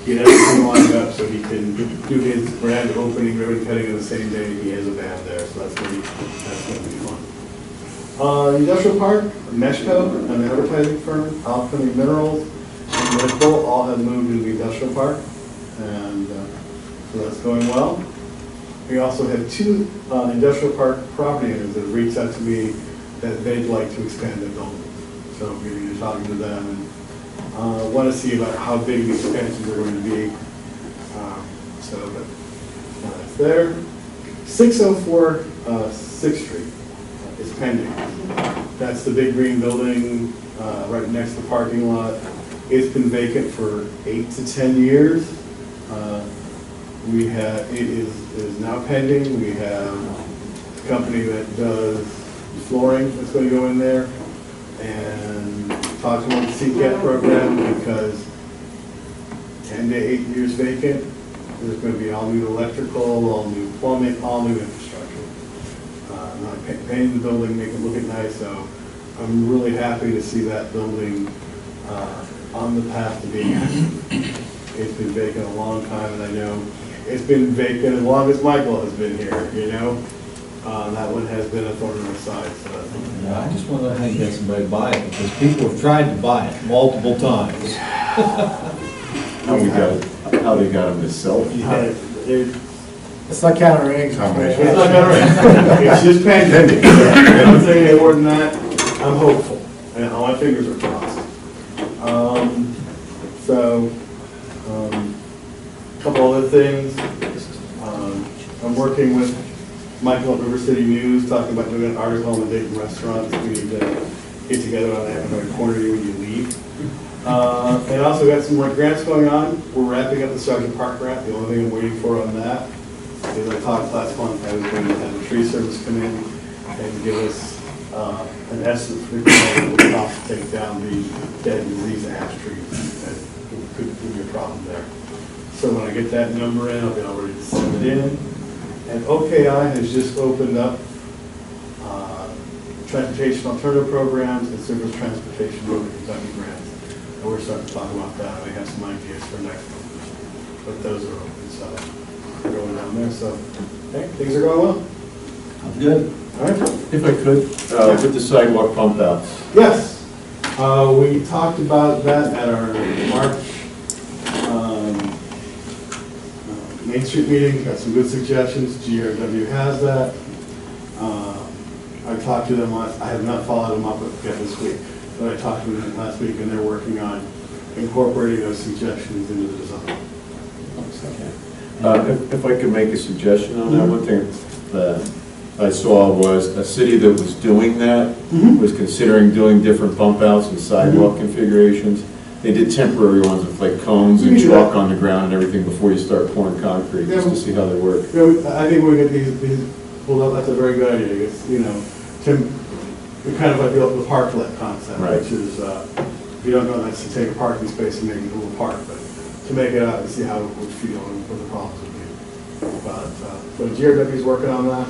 get everything lined up so he can do his grand opening ribbon cutting on the same day he has a band there. So that's going to be fun. Industrial Park, Meshco, an advertising firm, Alchemy Minerals, and Medical all have moved into the industrial park, and so that's going well. We also have 2 industrial park property owners that have reached out to me that they'd like to expand their building. So I'm going to be talking to them and want to see about how big the expansions are going to be. But that's there. 604 6th Street is pending. That's the big green building right next to the parking lot. It's been vacant for 8 to 10 years. It is now pending. We have company that does flooring that's going to go in there, and talked to them on the CCAT program because 10 to 8 years vacant, there's going to be all new electrical, all new plumbing, all new infrastructure. Not painting the building, make it look nice, so I'm really happy to see that building on the path to being active. It's been vacant a long time, and I know it's been vacant as long as Michael has been here, you know? That one has been a thorn in the side, so that's. Yeah, I just want to know how you get somebody to buy it, because people have tried to buy it multiple times. How they got them to sell? It's not counter eggs. It's not gonna It's just pandemic. I don't say any more than that. I'm hopeful, and all my fingers are crossed. A couple other things. I'm working with Michael at River City News, talking about doing an article on the Dayton restaurants. We need to get together on that, and corner you when you leave. And also got some more grants going on. We're wrapping up the Sergeant Park grant. The only thing I'm waiting for on that is I talked last month, I was going to have the tree service come in and give us an estimate for the cost to take down the dead and disease ash trees. That could be a problem there. So when I get that number in, I'll be all ready to send it in. And OKI has just opened up transportation alternative programs and surface transportation road Kentucky grants. And we're starting to talk about that. We have some ideas for next month. But those are open, so we're going down there. So, hey, things are going well. Sounds good. All right. If I could, with the sidewalk pump outs. Yes. We talked about that at our March Main Street meeting. Got some good suggestions. GRW has that. I talked to them last, I have not followed them up yet this week, but I talked to them last week and they're working on incorporating those suggestions into the design. If I could make a suggestion on that, one thing that I saw was a city that was doing that, was considering doing different bump outs and sidewalk configurations. They did temporary ones with like cones and chalk on the ground and everything before you start pouring concrete, just to see how they work. I think we'll get these pulled up. That's a very good idea. It's, you know, kind of like the parklet concept, right, which is, you don't know that's to take a parking space and make it a little park, but to make it out and see how it would feel and what the problems would be. But GRW is working on that.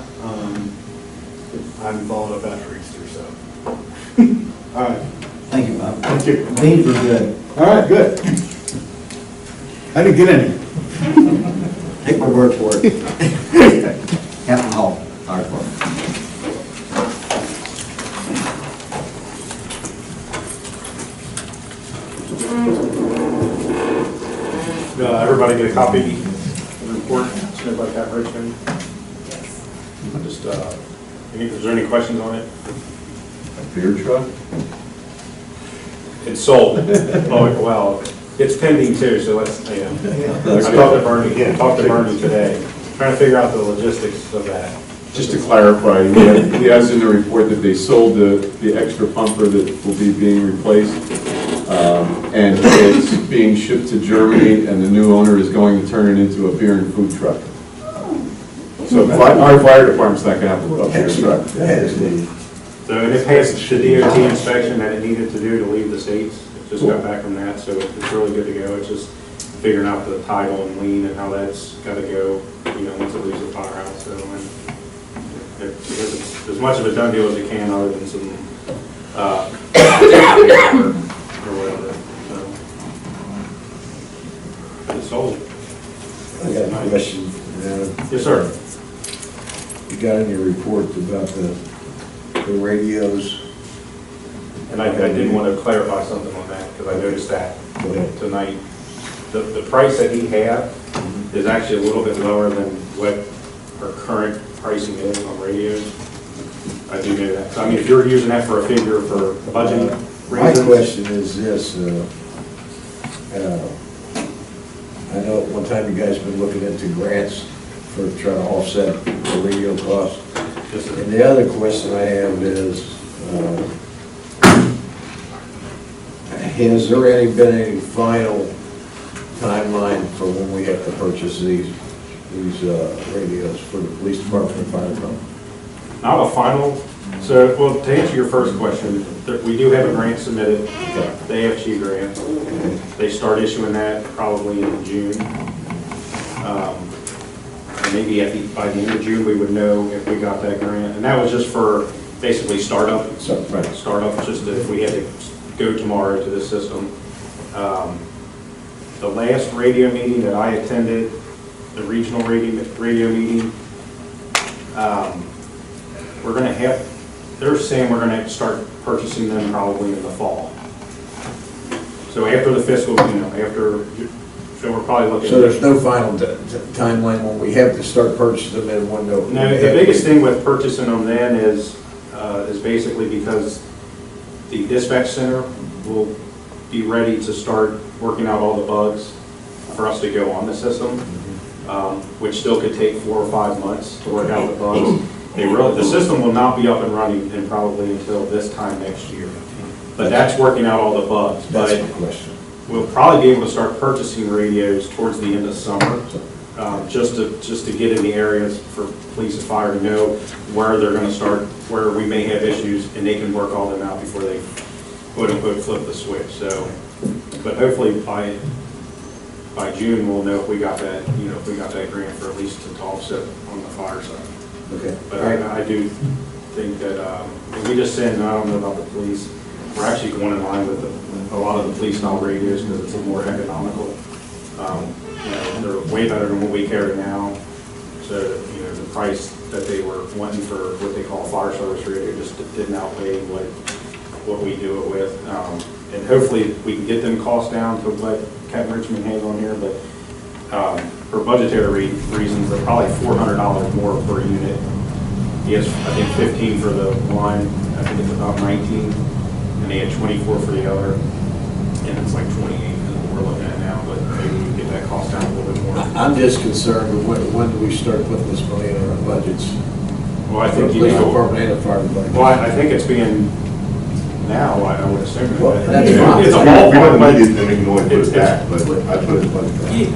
I haven't followed up after Easter, so. All right. Thank you, Bob. Thank you. These were good. All right, good. I didn't get any. Take my word for it. Captain Hall, Fire Department. Everybody get a copy of the report? Everybody got Richmond? Just, is there any questions on it? A beer truck? It's sold. Oh, well, it's pending too, so let's, I talked to Bernie today, trying to figure out the logistics of that. Just to clarify, he has in the report that they sold the extra pumper that will be being replaced, and it's being shipped to Germany, and the new owner is going to turn it into a beer and food truck. So our fire department's not going to have a beer truck. So it passed the DOT inspection that it needed to do to leave the States. It just got back from that, so it's really good to go. It's just figuring out the title and lien and how that's got to go, you know, once it leaves the firehouse. So, because it's as much of a done deal as it can, other than some or whatever. So it's sold. I got a question. Yes, sir. You got in your report about the radios. And I did want to clarify something on that, because I noticed that tonight. The price that he had is actually a little bit lower than what our current pricing is on radios. I do know that. So, I mean, if you're using that for a figure for budgeting reasons. My question is this, I know at one time you guys have been looking into grants for trying to offset the radio cost. And the other question I have is, has there been any final timeline for when we have to purchase these radios for the police department and fire department? Not a final, so, well, to answer your first question, we do have a grant submitted, the AFG grant. They start issuing that probably in June. And maybe by the end of June, we would know if we got that grant. And that was just for basically startup, just if we had to go tomorrow to this system. The last radio meeting that I attended, the regional radio meeting, we're going to have, they're saying we're going to start purchasing them probably in the fall. So after the fiscal, so we're probably looking. So there's no final timeline when we have to start purchasing them in one go? No, the biggest thing with purchasing them then is basically because the dispatch center will be ready to start working out all the bugs for us to go on the system, which still could take 4 or 5 months to work out the bugs. The system will not be up and running and probably until this time next year. But that's working out all the bugs. That's my question. We'll probably be able to start purchasing radios towards the end of summer, just to get in the areas for police and fire to know where they're going to start, where we may have issues, and they can work all them out before they quote unquote flip the switch. So, but hopefully by June we'll know if we got that, if we got that grant for at least to offset on the fire side. Okay. But I do think that we just send, I don't know about the police, we're actually going in line with a lot of the police style radios because it's more economical. They're way better than what we carry now. So, the price that they were wanting for what they call a fire service radio just didn't outweigh what we do it with. And hopefully we can get them costs down to what Captain Richmond has on here, but for budgetary reasons, they're probably $400 more per unit. He has, I think, 15 for the one, I think it's about 19, and they had 24 for the other, and it's like 28 is what we're looking at now, but maybe we can get that cost down a little bit more. I'm just concerned with when do we start putting this money in our budgets? Well, I think the police department and the fire department. Well, I think it's being now, I would assume. Well, that's fine. It's a We ballpark, don't but need it, then we can always put it back, but I put it back.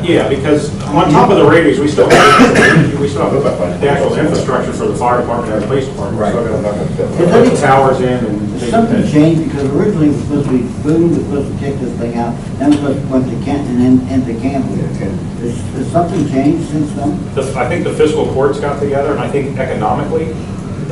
yeah, because on top of the radios, we still have the actual infrastructure for the fire department and the police department. Right. Put the towers in and. Did something change? Because originally it was supposed to be Boone was supposed to kick this thing out, then it was supposed to went to Kenton and then into Campbell. Has something changed since then? I think the fiscal courts got together, and I think economically,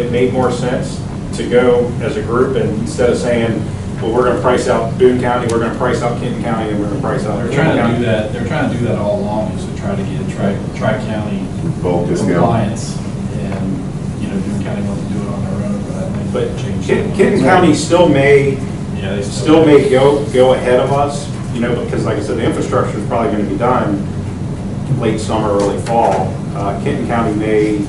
it made more sense to go as a group, and instead of saying, well, we're going to price out Boone County, we're going to price out Kenton County, and we're going to price out. They're trying to do that. They're trying to do that all along, is to try to get tri-county compliance, and Boone County wants to do it on their own, but I think But they changed. Kenton County still may go ahead of us, because like I said, the infrastructure is probably going to be done late summer, early fall. Kenton County may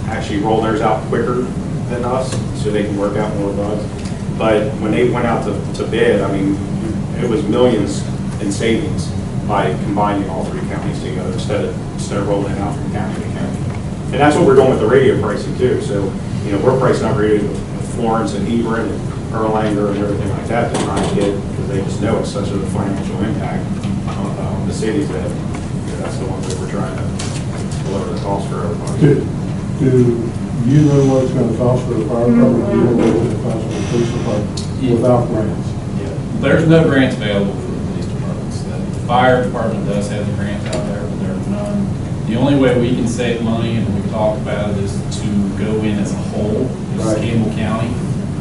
actually roll theirs out quicker than us, so they can work out more bugs. But when they went out to bid, I mean, it was millions in savings by combining all 3 counties together instead of rolling it out from county to county. And that's what we're doing with the radio pricing too. So, we're pricing out radios with Florence and Hebron and Erlanger and everything like that. They're trying to get, because they just know it's such a financial impact on the cities that that's the ones that we're trying to lower the cost for everybody. Do you know what it's going to cost for the fire department? Do you know what it's going to cost for the police department without grants? Yeah. There's no grants available for the police departments. The fire department does have the grants out there, but there are none. The only way we can save money, and we've talked about it, is to go in as a whole, as Campbell County,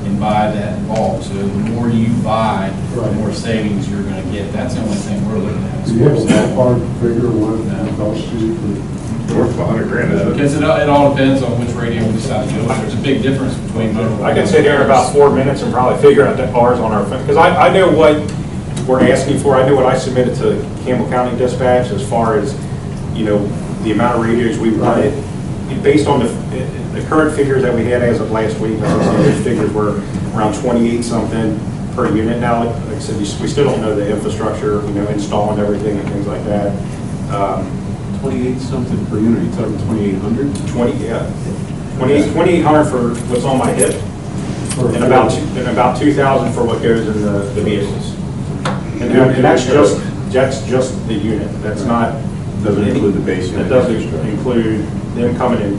and buy that in bulk. So the more you buy, the more savings you're going to get. That's the only thing we're looking at. Do you have a ballpark figure what it costs you for? North of $100,000, isn't it? Because it all depends on which radio we decide to go with. There's a big difference between Motorola. I can sit here in about 4 minutes and probably figure out the ours on our phone, because I know what we're asking for. I know what I submitted to Campbell County Dispatch as far as, the amount of radios we wanted. Based on the current figures that we had as of last week, those figures were around 28 something per unit. Now, like I said, we still don't know the infrastructure, installing everything and things like that. 28 something per unit, you talking 2,800? 2,800 for what's on my hip, and about 2,000 for what goes in the vehicles. And that's just the unit. That's not. Doesn't include the base unit. It doesn't include them coming in,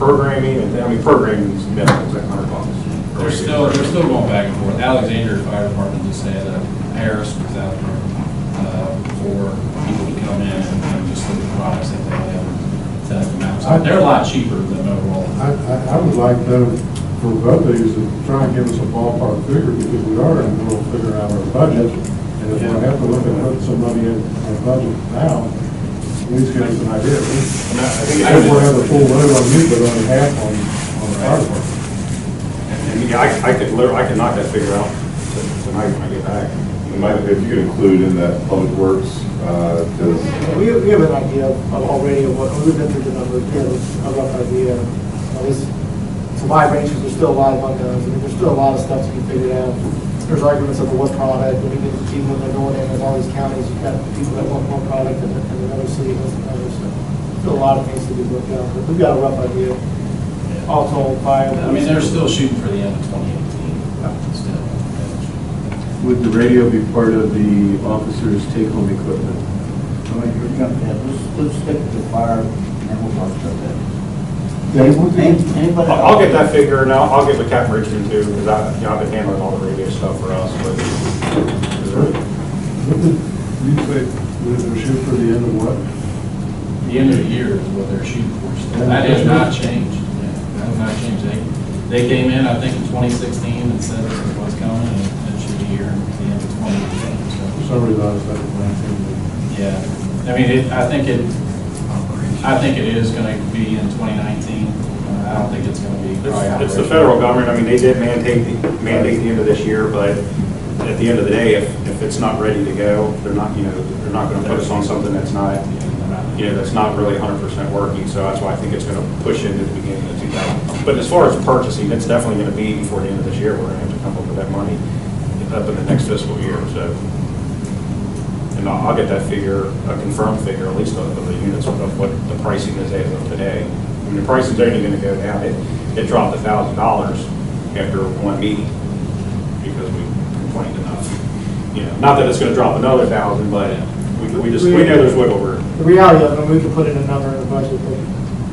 programming, and, I mean, programming is minimal, it's like $100. They're still going back and forth. Alexandria Fire Department just had Harris was out there for people to come in and just look at the products that they have and test them out. So they're a lot cheaper than overall. I would like though, for both of these, to try and give us a ballpark figure, because we are in the middle of figuring out our budget. And if we have to look at putting some money in our budget now, please give us an idea. I don't want to have a full load on you, but only half on the fire department. And yeah, I could knock that figure out tonight when I get back. If you could include in that public works, because We have an idea already of what, we've been through the numbers, we have a rough idea. It's a wide range, because there's still a lot of unknowns, and there's still a lot of stuff to be figured out. There's arguments over what product, when you get the people that are going in, there's all these counties, you've got people that want one product and another city wants another, so still a lot of things to be worked out, but we've got a rough idea. All told, fire. I mean, they're still shooting for the end of 2018. Still. Would the radio be part of the officers' take-home equipment? Let's stick to the fire, and we'll talk about that. Anybody? I'll get that figure, and I'll get with Captain Richmond too, because I've been handling all the radio stuff for us, but. What did you say, they're shooting for the end of what? The end of the year is what they're shooting for. Still. That has not changed. Yeah, that has not changed. They came in, I think, in 2016 and said this is what's coming, and it should be here at the end of 2018. So. For some reason, I was thinking 19. Yeah, I mean, I think it is going to be in 2019. I don't think it's going to be. It's the federal government. I mean, they did mandate the end of this year, but at the end of the day, if it's not ready to go, they're not going to put us on something that's not, that's not really 100% working. So that's why I think it's going to push into the beginning of 2000. But as far as purchasing, it's definitely going to be before the end of this year. We're going to have to come up with that money up in the next fiscal year. So, and I'll get that figure, a confirmed figure, at least of the units of what the pricing is as of today. I mean, the pricing's only going to go down. It dropped $1,000 after one meeting because we complained enough. Not that it's going to drop another 1,000, but we know there's wiggle room. The reality of it, we can put in a number in the budget, but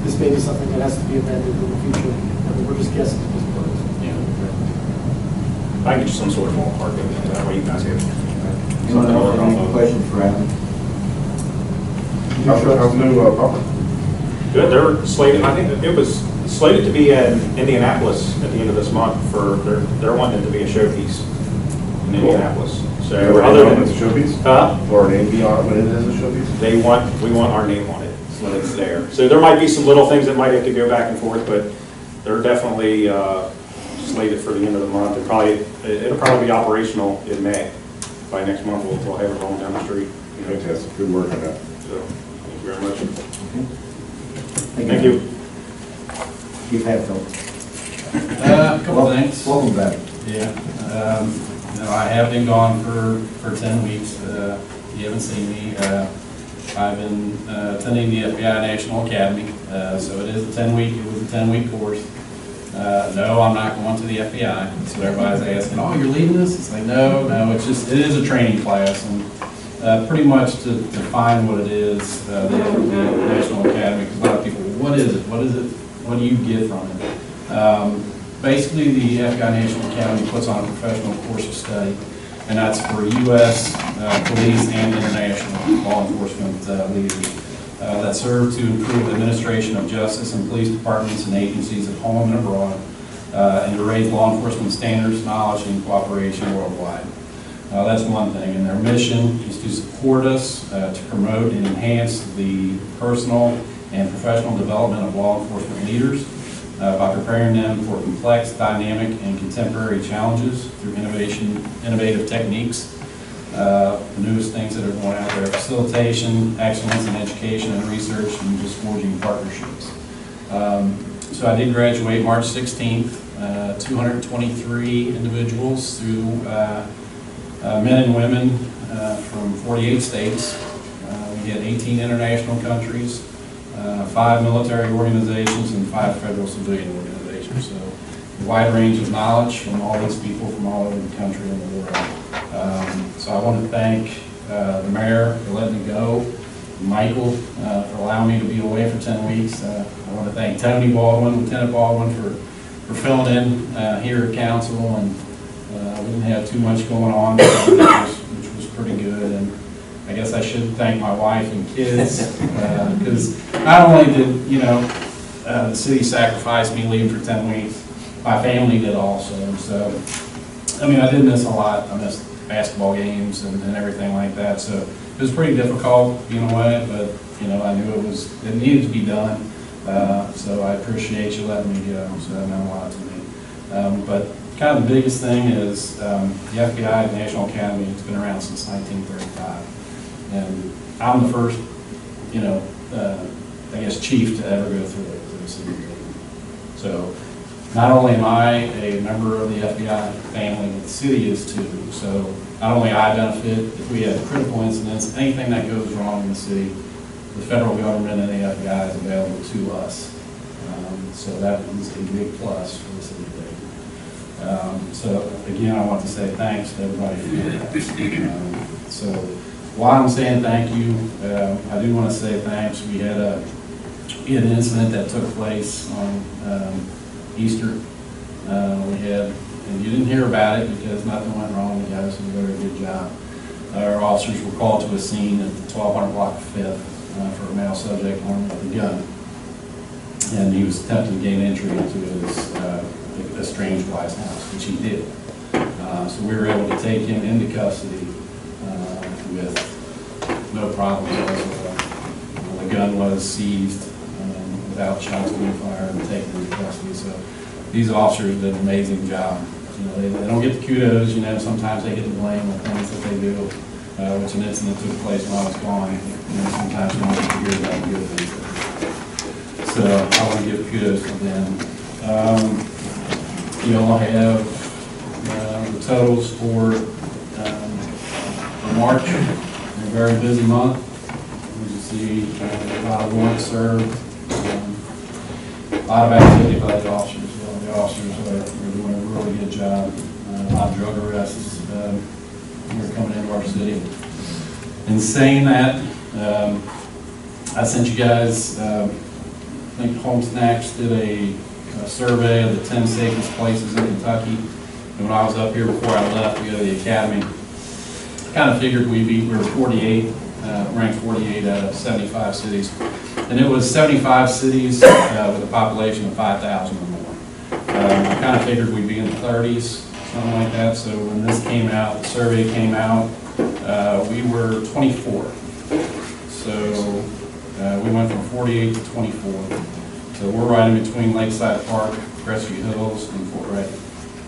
this may be something that has to be amended in the future. I mean, we're just guessing at this point. I can get you some sort of ballpark, that way you guys have. Anyone else have any questions for Alan? how's the new pumper? Good, they're slated, I think it was slated to be in Indianapolis at the end of this month for, they're wanting it to be a showpiece in Indianapolis. So other than it's a showpiece? Or a name be on it when it is a showpiece? We want our name on it when it's there. So there might be some little things that might have to go back and forth, but they're definitely slated for the end of the month. It'll probably be operational in May. By next month, we'll have it rolling down the street. Fantastic, good work on that. So, thank you very much. Thank you. Chief Hatfield. A couple things. Welcome back. Yeah. I have been gone for 10 weeks. You haven't seen me. I've been attending the FBI National Academy. So it was a 10-week course. No, I'm not going to the FBI. So everybody's asking, oh, you're leaving us? It's like, no, it is a training class. And pretty much to define what it is, the National Academy, because a lot of people, what is it? What do you get from it? Basically, the FBI National Academy puts on a professional course of study, and that's for U.S. Police and international law enforcement leaders that serve to improve the administration of justice in police departments and agencies at home and abroad, and to raise law enforcement standards, knowledge, and cooperation worldwide. That's one thing, and their mission is to support us to promote and enhance the personal and professional development of law enforcement leaders by preparing them for complex, dynamic, and contemporary challenges through innovative techniques, the newest things that are going out there, facilitation, excellence in education and research, and just forging partnerships. So I did graduate March 16th, 223 individuals through men and women from 48 states. We had 18 international countries, 5 military organizations, and 5 federal civilian organizations. So a wide range of knowledge from all these people from all over the country and the world. So I want to thank the mayor for letting me go. Michael for allowing me to be away for 10 weeks. I want to thank Tony Baldwin, Lieutenant Baldwin, for filling in here at council, and we didn't have too much going on, which was pretty good. And I guess I should thank my wife and kids, because not only did, the city sacrifice me leaving for 10 weeks, my family did also. So, I mean, I did miss a lot. I missed basketball games and everything like that. So it was pretty difficult being away, but, I knew it needed to be done. So I appreciate you letting me go. So that meant a lot to me. But kind of the biggest thing is the FBI National Academy has been around since 1935. And I'm the first, I guess, chief to ever go through the city. So not only am I a member of the FBI family, but the city is too. So not only I benefit if we have critical incidents, anything that goes wrong in the city, the federal government and the FBI is available to us. So that is a big plus for the city of Dayton. So again, I want to say thanks to everybody for that. So while I'm saying thank you, I do want to say thanks. We had an incident that took place on Easter. And you didn't hear about it because nothing went wrong. The guys did a very good job. Our officers were called to a scene at the 1200 block of 5th for a male subject armed with a gun. And he was attempting to gain entry into his estranged wife's house, which he did. So we were able to take him into custody with no problems whatsoever. The gun was seized without shots being fired and taken into custody. So these officers did an amazing job. They don't get the kudos. Sometimes they get the blame on things that they do, which an incident took place when I was gone. Sometimes you don't get to hear about good things. So I want to give kudos to them. You'll have the totals for March, a very busy month. As you see, a lot of warrants served, a lot of activity by the officers. The officers are doing a really good job. A lot of drug arrests are coming into our city. In saying that, I sent you guys, I think Home Snacks did a survey of the 10 safest places in Kentucky. And when I was up here before I left to go to the academy, I kind of figured we were 48, ranked 48 out of 75 cities. And it was 75 cities with a population of 5,000 or more. I kind of figured we'd be in the 30s, something like that. So when this came out, the survey came out, we were 24. So we went from 48 to 24. So we're right in between Lakeside Park, Crestview Hills, and Fort Wright.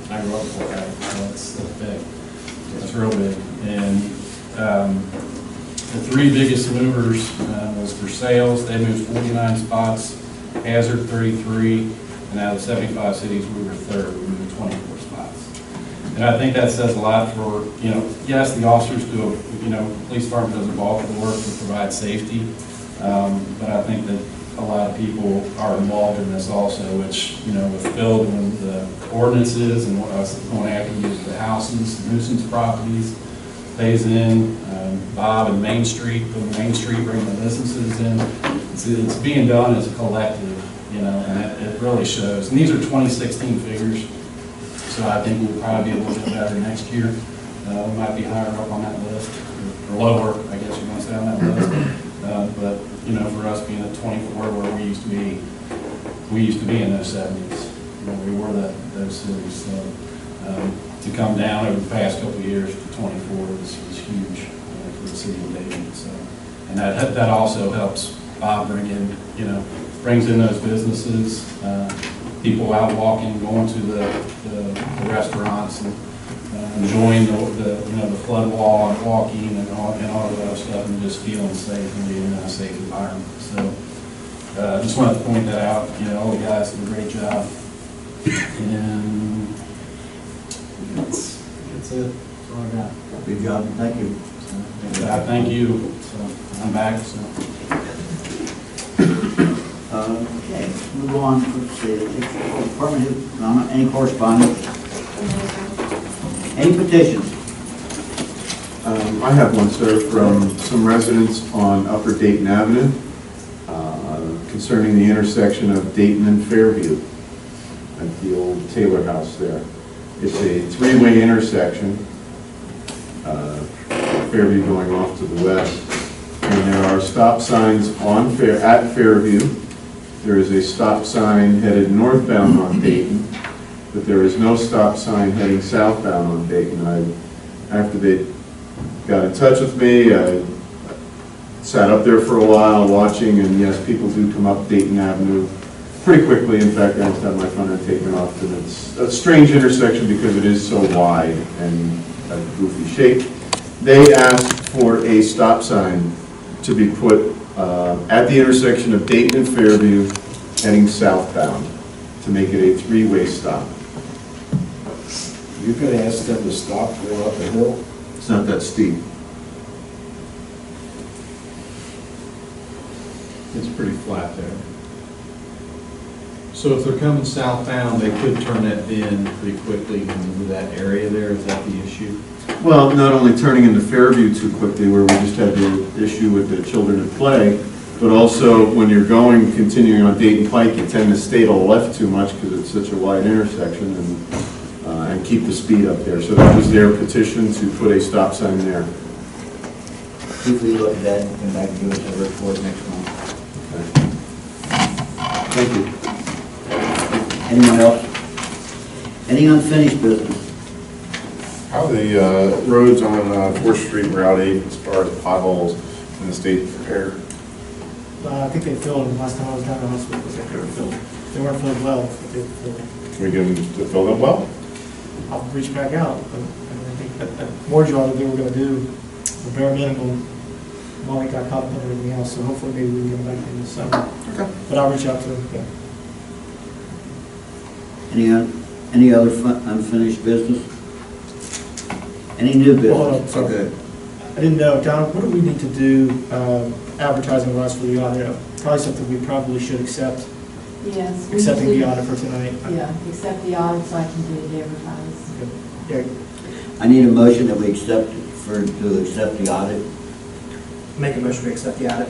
I grew up in Fort Wright, so that's big. That's real big. And the three biggest movers was for sales. They moved 49 spots, Hazard 33, and out of 75 cities, we were third. We moved 24 spots. And I think that says a lot for, yes, the officers do, police department does a bulk of the work to provide safety, but I think that a lot of people are involved in this also, which, with building the ordinances and us going after the houses, nuisance properties, stays in, Bob and Main Street, bringing the businesses in. It's being done as a collective, and it really shows. And these are 2016 figures, so I think we'll probably be a little bit better next year. We might be higher up on that list, or lower, I guess you're going to say, on that list. But for us being at 24, where we used to be in those 70s. We were those cities. So to come down over the past couple of years to 24 is huge for the city of Dayton. So, and that also helps Bob brings in those businesses, people out walking, going to the restaurants and enjoying the flood wall and walking and all of that stuff and just feeling safe and being in a safe environment. So I just wanted to point that out. All the guys did a great job. And that's it. That's all I got. Good job, and thank you. So, thank you. So I'm back. So. Okay, move on. Let's see. Department head comment. Any correspondence? Any petitions? I have one, sir, from some residents on Upper Dayton Avenue concerning the intersection of Dayton and Fairview at the old Taylor House there. It's a three-way intersection, Fairview going off to the west, and there are stop signs at Fairview. There is a stop sign headed northbound on Dayton, but there is no stop sign heading southbound on Dayton. After they got in touch with me, I sat up there for a while watching, and yes, people do come up Dayton Avenue pretty quickly. In fact, I just had my front end taken off, and it's a strange intersection because it is so wide and a goofy shape. They asked for a stop sign to be put at the intersection of Dayton and Fairview heading southbound to make it a three-way stop. You could ask them to stop going up the hill? It's not that steep. It's pretty flat there. So if they're coming southbound, they could turn that bend pretty quickly into that area there, is that the issue? Well, not only turning into Fairview too quickly, where we just had the issue with the children at play, but also when you're continuing on Dayton Pike, you tend to stay to the left too much because it's such a wide intersection, and keep the speed up there. So that was their petition to put a stop sign there. If we look at that and come back and give us a report next month. Thank you. Anyone else? Any unfinished business? How are the roads on 4th Street and Route 8 as far as potholes in the state of repair? I think they filled them last time I was down in the hospital, was that they were filled. They weren't filled well, but they were filled. Can we get them to fill them well? I'll reach back out, but I think I warned you all that they were gonna do the bare minimum while they got caught up in everything else, so hopefully maybe we can get them back in the summer. Okay. But I'll reach out to them, yeah. Any other unfinished business? Any new Hold on, business? sorry. Okay. I didn't know, Don, what do we need to do advertising wise for the audit? Probably something we probably should accept, Yes. we accepting the usually- audit for tonight. Yeah, accept the audit so I can do the advertise. Yeah, I need a motion that we accept the audit. make a motion to accept the audit.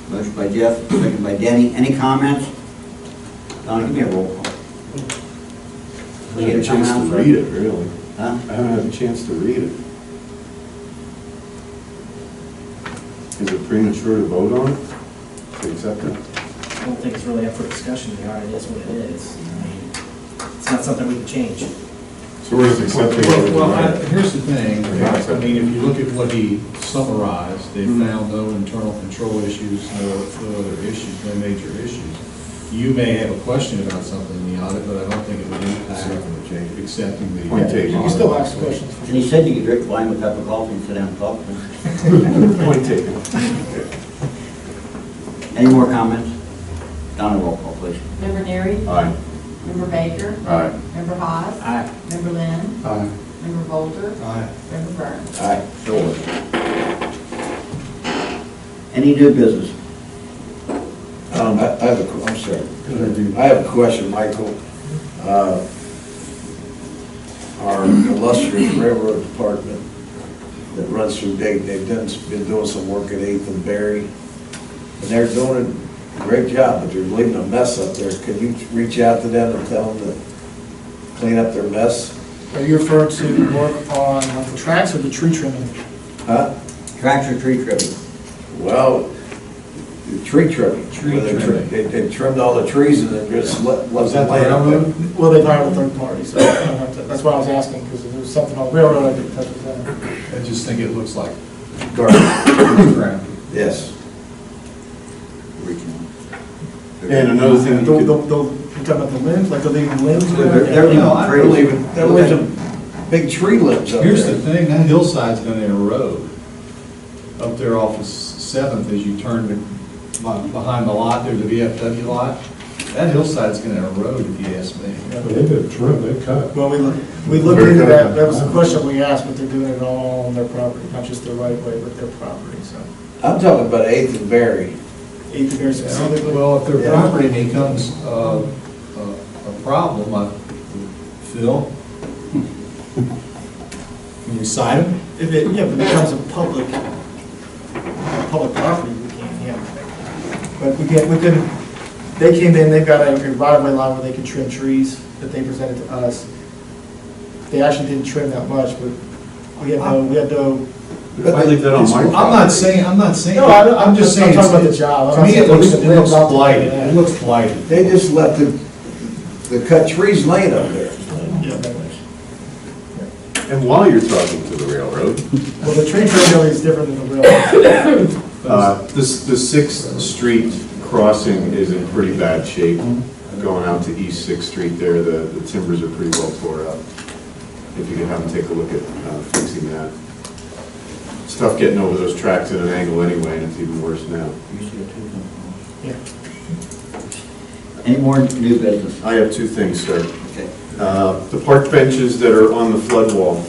Motion by Jeff, second by Denny. Any comments? Don, give me a roll call. I haven't had a chance to read it, really. Huh? I haven't had a chance to read it. Is it premature to vote on it? To accept it? I don't think it's really up for discussion, the audit is what it is. I mean, it's not something we can change. So we're just accepting it? Well, here's the thing, I mean, if you look at what he summarized, they found no internal control issues, no other issues, no major issues. You may have a question about something in the audit, but I don't think it would impact accepting the. Point taken. You can still ask questions. And he said you could drink wine with a cup of coffee and sit down and talk. Point taken. Any more comments? Donna, roll call, please. Member Neri? Aye. Member Baker? Aye. Member Haas? Aye. Member Lynn? Aye. Member Bolter? Aye. Member Burns? Aye. So ordered. Any new business? I have I'm sorry. I have a question, Michael. Our illustrious railroad department that runs through Dayton, they've been doing some work at 8th and Berry, and they're doing a great job, but they're leaving a mess up there. Can you reach out to them and tell them to clean up their mess? Are you referring to work on like the tracks or the tree trimming? Huh? Tracks or tree trimming? Well, the tree trimming. They trimmed all the trees and then just left them laying up there. Well, they've hired a third party, so I don't have to, that's why I was asking, because if there was something on the railroad, I didn't touch with that. I just think it looks like Garbage. Yes. And another thing you could. You're talking about the limbs, like they're leaving limbs? They're leaving big tree limbs up there. Here's the thing, that hillside's gonna erode up there off of 7th as you turn behind the lot, there's the VFW lot. That hillside's gonna erode if you ask me. But they did trim, they cut. Well, we looked into that, that was the question we asked, but they're doing it all on their property, not just their right of way, but their property, so. I'm talking about 8th and Berry. 8th and Berry specifically? Well, if their property becomes a problem, Phil, can you cite them? if it becomes a public property, we can't, But we couldn't, they came in, they've got a right-of-way line where they can trim trees that they presented to us. They actually didn't trim that much, but we had no. I leave that on my I'm not saying, No, I'm just I'm saying. talking about the job. To me, it looks blighted, it looks blighted. They just left the cut trees laying up there. And while you're talking to the railroad, Well, the tree trim really is different than the railroad. the 6th Street crossing is in pretty bad shape. Going out to East 6th Street there, the timbers are pretty well tore up. If you could have them take a look at fixing that. It's tough getting over those tracks at an angle anyway, and it's even worse now. Any more new business? I have two things, sir. Okay. The park benches that are on the flood wall,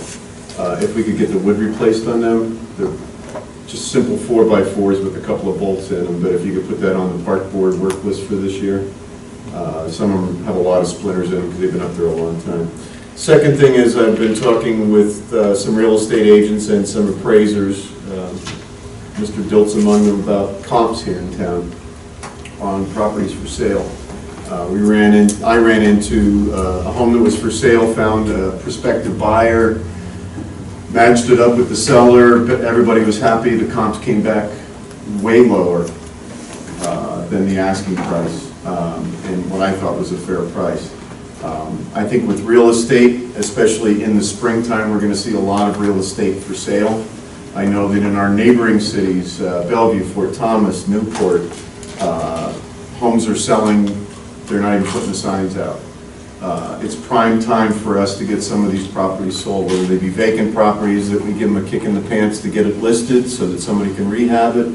if we could get the wood replaced on them, they're just simple 4x4s with a couple of bolts in them, but if you could put that on the park board work list for this year. Some of them have a lot of splinters in them because they've been up there a long time. Second thing is I've been talking with some real estate agents and some appraisers, Mr. Dilt's among them, about comps here in town on properties for sale. I ran into a home that was for sale, found a prospective buyer, matched it up with the seller, but everybody was happy. The comps came back way lower than the asking price, and what I thought was a fair price. I think with real estate, especially in the springtime, we're going to see a lot of real estate for sale. I know that in our neighboring cities, Bellevue, Fort Thomas, Newport, homes are selling. They're not even putting the signs out. It's prime time for us to get some of these properties sold, whether they be vacant properties that we give them a kick in the pants to get it listed so that somebody can rehab it,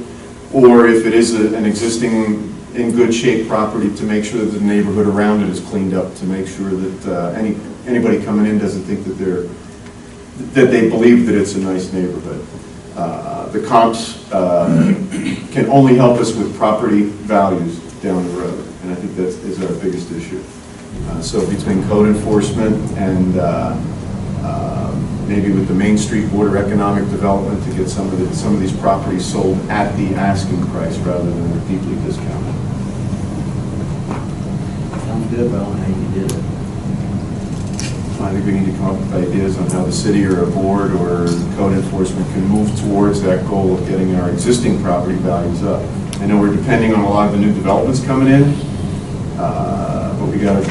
or if it is an existing in good shape property, to make sure that the neighborhood around it is cleaned up, to make sure that anybody coming in doesn't think that they believe that it's a nice neighborhood. The comps can only help us with property values down the road, and I think that is our biggest issue. So between code enforcement and maybe with the Main Street Board of Economic Development to get some of these properties sold at the asking price rather than deeply discounted. Sounds good, but I don't know how you did it. I think we need to come up with ideas on how the city or a board or code enforcement can move towards that goal of getting our existing property values up. I know we're depending on a lot of the new developments coming in, but we got to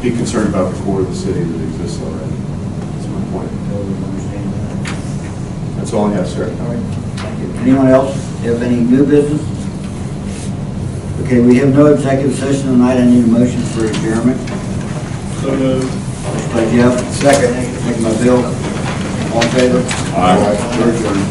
be concerned about the core of the city that exists already. That's my point. That's all I have, sir. All right, thank you. Anyone else have any new business? Okay, we have no executive session tonight. I need a motion for adjournment. So moved. Motion by Jeff. Second. Second by Bill. All in favor? Aye. We're adjourned.